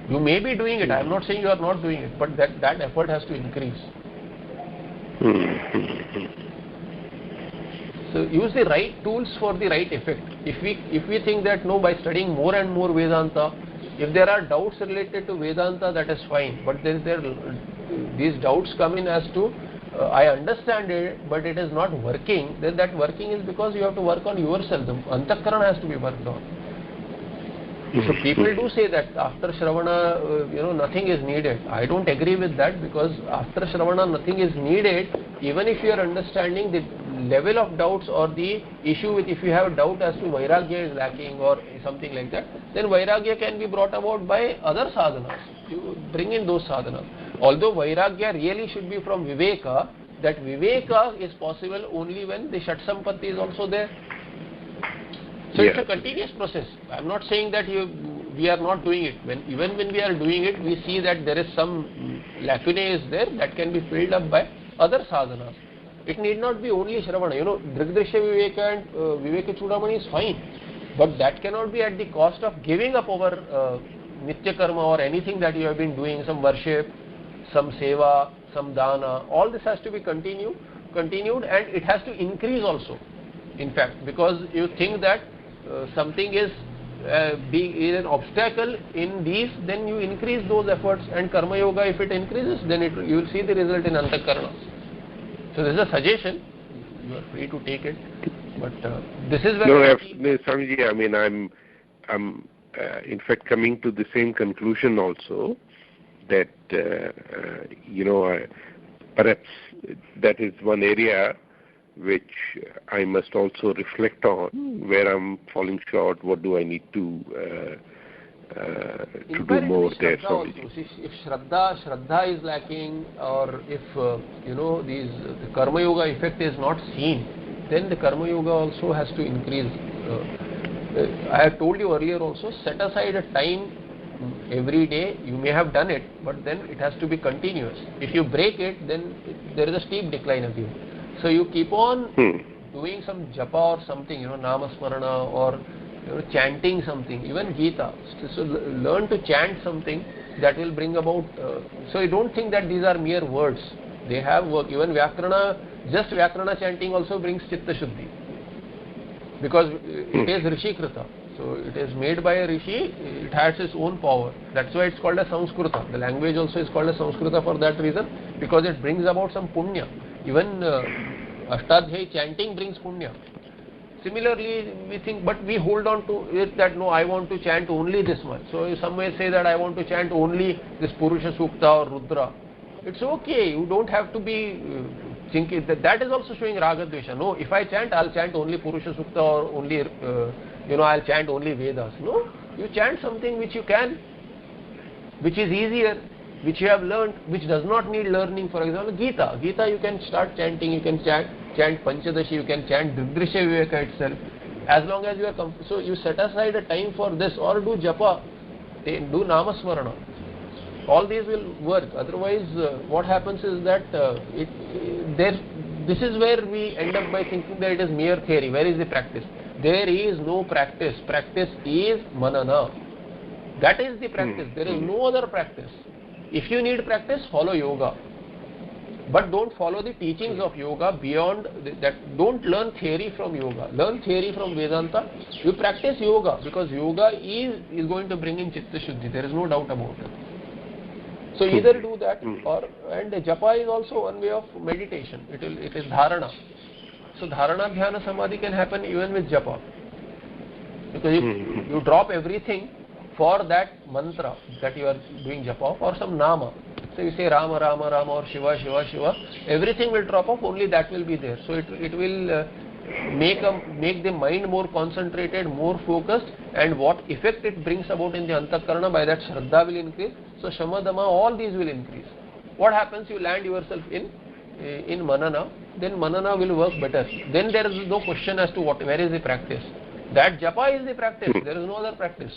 You may be doing it, I am not saying you are not doing it, but that effort has to increase. So use the right tools for the right effect. If we think that no, by studying more and more Vedanta, if there are doubts related to Vedanta, that is fine. But these doubts come in as to, I understand it, but it is not working, then that working is because you have to work on yourself. The Antakarana has to be worked on. So people do say that after Shravana, nothing is needed. I don't agree with that, because after Shravana, nothing is needed. Even if you are understanding the level of doubts or the issue with, if you have a doubt as to Vairagya is lacking or something like that, then Vairagya can be brought about by other sadhanas. You bring in those sadhanas. Although Vairagya really should be from Viveka, that Viveka is possible only when the Shat Sampatti is also there. So it's a continuous process. I am not saying that we are not doing it. Even when we are doing it, we see that there is some lacunae is there that can be filled up by other sadhanas. It need not be only Shravana. Drigdrishya Viveka and Viveka Chudamani is fine. But that cannot be at the cost of giving up our Nitya Karma or anything that you have been doing, some worship, some seva, some dana. All this has to be continued, and it has to increase also. In fact, because you think that something is being an obstacle in these, then you increase those efforts, and Karma Yoga, if it increases, then you will see the result in Antakarana. So this is a suggestion. You are free to take it, but this is where... No, Swamiji, I mean, I'm in fact coming to the same conclusion also, that perhaps that is one area which I must also reflect on, where I'm falling short. What do I need to do more there? If Shraddha is lacking, or if the Karma Yoga effect is not seen, then the Karma Yoga also has to increase. I have told you earlier also, set aside a time every day. You may have done it, but then it has to be continuous. If you break it, then there is a steep decline again. So you keep on doing some japa or something, namasmarana, or chanting something, even Gita. So learn to chant something that will bring about. So you don't think that these are mere words. They have work. Even Vyakarana, just Vyakarana chanting also brings Chitta Shuddhi, because it is Rishi Krita. So it is made by a Rishi, it has its own power. That's why it's called a Sanskrita. The language also is called a Sanskrita for that reason, because it brings about some punya. Even Ashtadhyayi chanting brings punya. Similarly, we think, but we hold on to it that no, I want to chant only this much. So some may say that I want to chant only this Purusha Sukta or Rudra. It's okay. You don't have to be thinking that is also showing Raga Dvesha. No, if I chant, I'll chant only Purusha Sukta or only, I'll chant only Vedas. No, you chant something which you can, which is easier, which you have learned, which does not need learning. For example, Gita. Gita you can start chanting, you can chant Panchadashi, you can chant Dridrisha Viveka itself. As long as you are so you set aside a time for this or do Japa, do Namasmarana. All these will work. Otherwise, what happens is that this is where we end up by thinking that it is mere theory. Where is the practice? There is no practice. Practice is manana. That is the practice. There is no other practice. If you need practice, follow yoga. But don't follow the teachings of yoga beyond that. Don't learn theory from yoga. Learn theory from Vedanta. You practice yoga because yoga is going to bring in Chitta Shuddhi. There is no doubt about it. So either do that and japa is also one way of meditation. It is dharana. So dharana, dhyana, samadhi can happen even with japa. Because you drop everything for that mantra that you are doing japa of or some nama. So you say Rama, Rama, Rama or Shiva, Shiva, Shiva. Everything will drop off, only that will be there. So it will make the mind more concentrated, more focused, and what effect it brings about in the antakarana, by that Shraddha will increase. So Shama, Dama, all these will increase. What happens? You land yourself in Manana, then Manana will work better. Then there is no question as to where is the practice. That Japa is the practice, there is no other practice.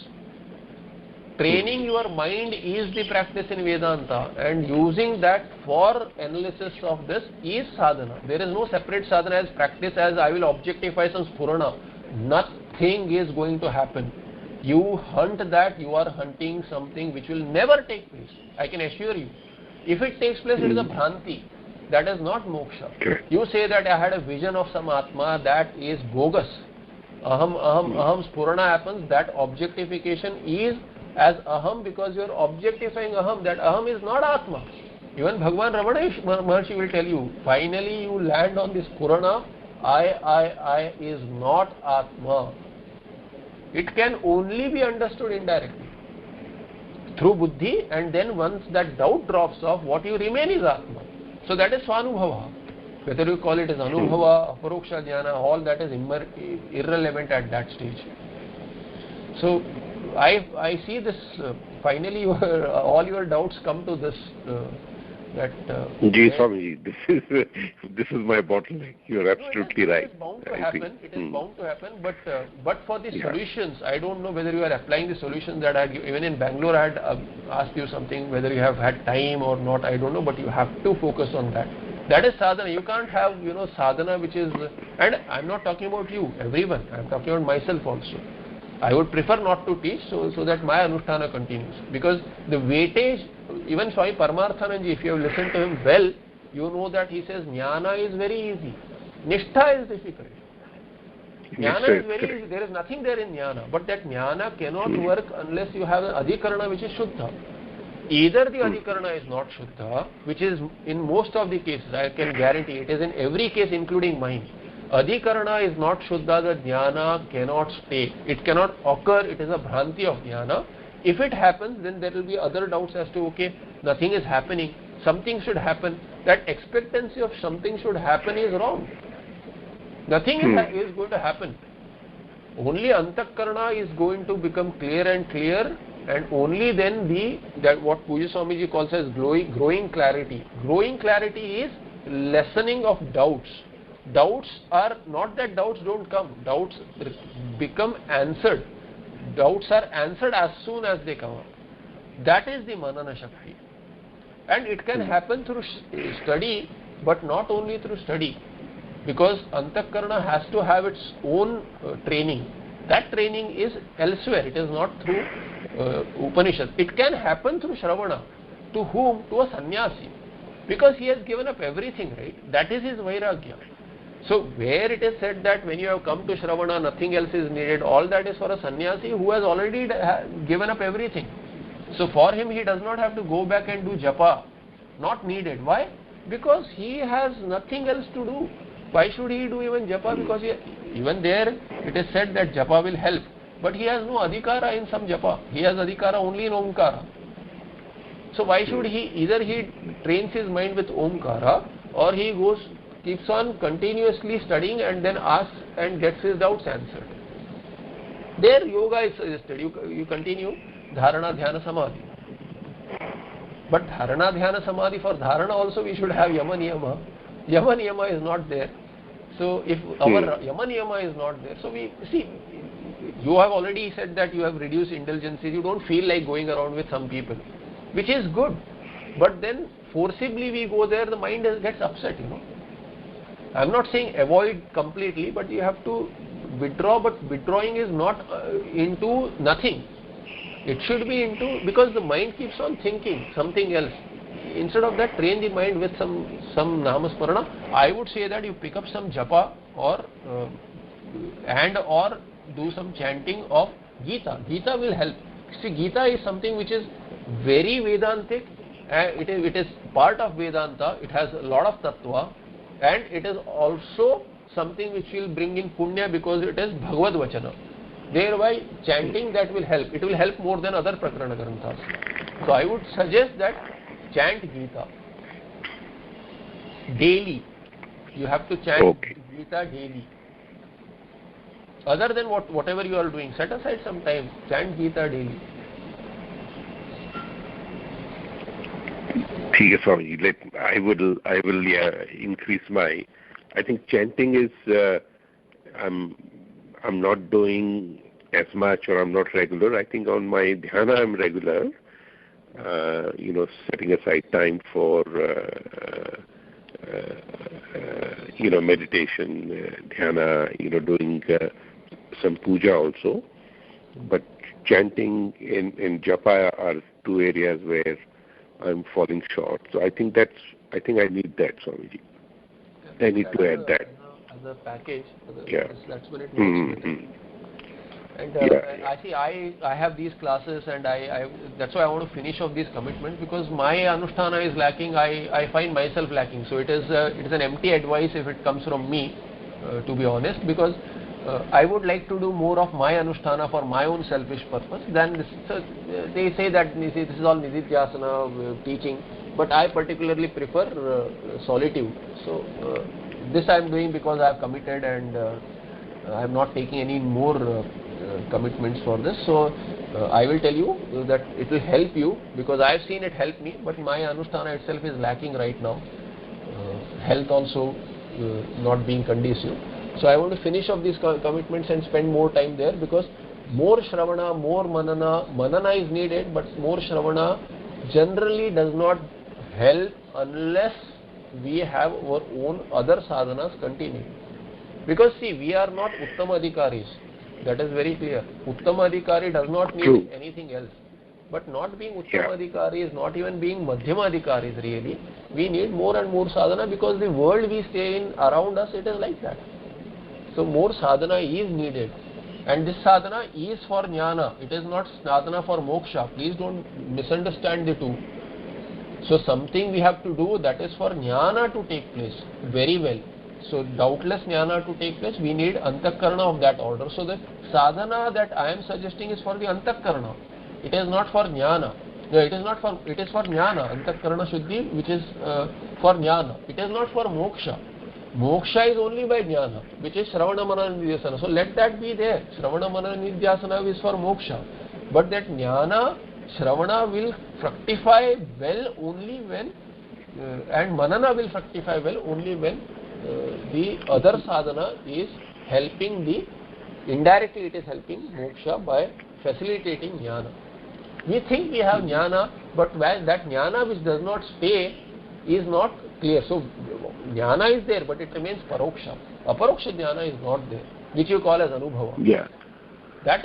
Training your mind is the practice in Vedanta, and using that for analysis of this is sadhana. There is no separate sadhana as practice, as I will objectify some spurana. Nothing is going to happen. You hunt that, you are hunting something which will never take place. I can assure you. If it takes place, it is a bhranti. That is not moksha. You say that I had a vision of some Atma, that is bogus. Aham spurana happens, that objectification is as aham because you are objectifying aham. That aham is not Atma. Even Bhagavan Ramana Maharshi will tell you, finally you land on this Purana, I is not Atma. It can only be understood indirectly through buddhi, and then once that doubt drops off, what you remain is Atma. So that is Svanubhava. Whether you call it as Anubhava, Aparoksha Jnana, all that is irrelevant at that stage. So I see this, finally all your doubts come to this, Ji Swami, this is my bottleneck. You are absolutely right. It is bound to happen. It is bound to happen. But for the solutions, I don't know whether you are applying the solutions that I give. Even in Bangalore, I had asked you something, whether you have had time or not. I don't know, but you have to focus on that. That is sadhana. You can't have sadhana which is, and I'm not talking about you, everyone. I'm talking about myself also. I would prefer not to teach so that my anusthana continues. Because the weightage, even Swami Paramarthananji, if you have listened to him well, you know that he says jnana is very easy. Nishtha is difficult. Jnana is very easy. There is nothing there in jnana. But that jnana cannot work unless you have an adhikarana which is shuddha. Either the adhikarana is not shuddha, which is in most of the cases, I can guarantee it is in every case including mine. Adhikarana is not shuddha, the jnana cannot stay. It cannot occur, it is a bhranti of jnana. If it happens, then there will be other doubts as to, okay, nothing is happening, something should happen. That expectancy of something should happen is wrong. Nothing is going to happen. Only antakarana is going to become clear and clear, and only then what Puja Swamiji calls as growing clarity. Growing clarity is lessening of doubts. Doubts are not that doubts don't come. Doubts become answered. Doubts are answered as soon as they come up. That is the Manana Shakti. And it can happen through study, but not only through study. Because Antakarana has to have its own training. That training is elsewhere. It is not through Upanishad. It can happen through Shravana. To whom? To a sannyasi. Because he has given up everything, right? That is his Vairagya. So where it is said that when you have come to Shravana, nothing else is needed, all that is for a sannyasi who has already given up everything. So for him, he does not have to go back and do japa. Not needed. Why? Because he has nothing else to do. Why should he do even japa? Because even there it is said that japa will help. But he has no adhikara in some japa. He has adhikara only in omkara. So why should he, either he trains his mind with Omkara, or he keeps on continuously studying and then asks and gets his doubts answered. There yoga is suggested, you continue Dharana, Dhyana, Samadhi. But Dharana, Dhyana, Samadhi, for Dharana also we should have Yama Niyama. Yama Niyama is not there. So if our Yama Niyama is not there, so we see, you have already said that you have reduced indulgences, you don't feel like going around with some people, which is good. But then forcibly we go there, the mind gets upset, I'm not saying avoid completely, but you have to withdraw, but withdrawing is not into nothing. It should be into, because the mind keeps on thinking something else. Instead of that, train the mind with some namasmarana. I would say that you pick up some japa or do some chanting of Gita. Gita will help. See, Gita is something which is very Vedantic, and it is part of Vedanta. It has a lot of tattva, and it is also something which will bring in punya because it is Bhagavad Vachana. Thereby, chanting that will help. It will help more than other Prakarana Granthas. So I would suggest that chant Gita daily. You have to chant Gita daily. Other than whatever you are doing, set aside some time, chant Gita daily. Okay, Swamiji, I will increase my. I think chanting is I'm not doing as much, or I'm not regular. I think on my dhyana I'm regular. Setting aside time for meditation, dhyana, doing some puja also. But chanting and japa are two areas where I'm falling short. So I think I need that, Swamiji. I need to add that. As a package, that's when it works. And I have these classes, and that's why I want to finish off this commitment, because my anusthana is lacking. I find myself lacking. So it is an empty advice if it comes from me, to be honest, because I would like to do more of my anusthana for my own selfish purpose than this. So they say that this is all nididhyasana teaching, but I particularly prefer solitude. So this I am doing because I have committed, and I am not taking any more commitments for this. So I will tell you that it will help you, because I have seen it help me, but my anusthana itself is lacking right now. Health also not being conducive. So I want to finish off these commitments and spend more time there, because more Shravana, more Manana is needed, but more Shravana generally does not help unless we have our own other sadhanas continuing. Because see, we are not Uttama Adhikaris. That is very clear. Uttama Adhikari does not need anything else. But not being Uttama Adhikaris, not even being Madhyama Adhikaris really, we need more and more sadhana, because the world we stay in around us, it is like that. So more sadhana is needed. And this sadhana is for jnana. It is not sadhana for moksha. Please don't misunderstand the two. So something we have to do that is for jnana to take place very well. So doubtless jnana to take place, we need antakarana of that order. So the sadhana that I am suggesting is for the antakarana. It is not for jnana. No, it is for jnana. Antakarana shuddhi, which is for jnana. It is not for moksha. Moksha is only by jnana, which is Shravana Manana Nidhyasana. So let that be there. Shravana Manana Nidhyasana is for moksha. But that jnana, Shravana will fructify well only when, and Manana will fructify well only when the other sadhana is helping indirectly it is helping moksha by facilitating jnana. We think we have jnana, but that jnana which does not stay is not clear. So jnana is there, but it remains paroksha. Aparoksha jnana is not there, which you call as anubhava. Yeah. That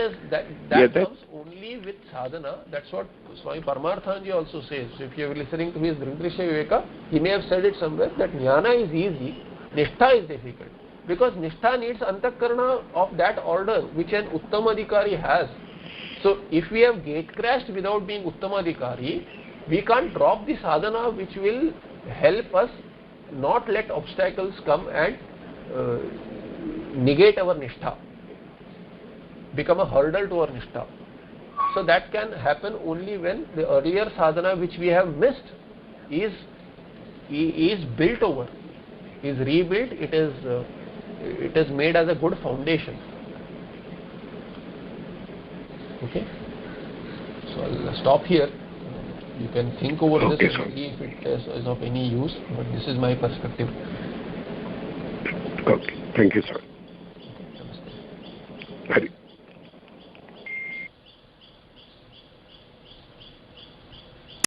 comes only with sadhana. That's what Swami Paramarthanji also says. So if you are listening to his Drisha Viveka, he may have said it somewhere that jnana is easy, nishtha is difficult. Because nishtha needs antakarana of that order which an Uttamadhikari has. So if we have gatecrashed without being Uttamadhikari, we can't drop the sadhana which will help us not let obstacles come and negate our nishtha, become a hurdle to our nishtha. So that can happen only when the earlier sadhana which we have missed is built over, is rebuilt, it is made as a good foundation. Okay, so I'll stop here. You can think over this and see if it is of any use, but this is my perspective. Okay, thank you, sir. Okay, namaste. Hari.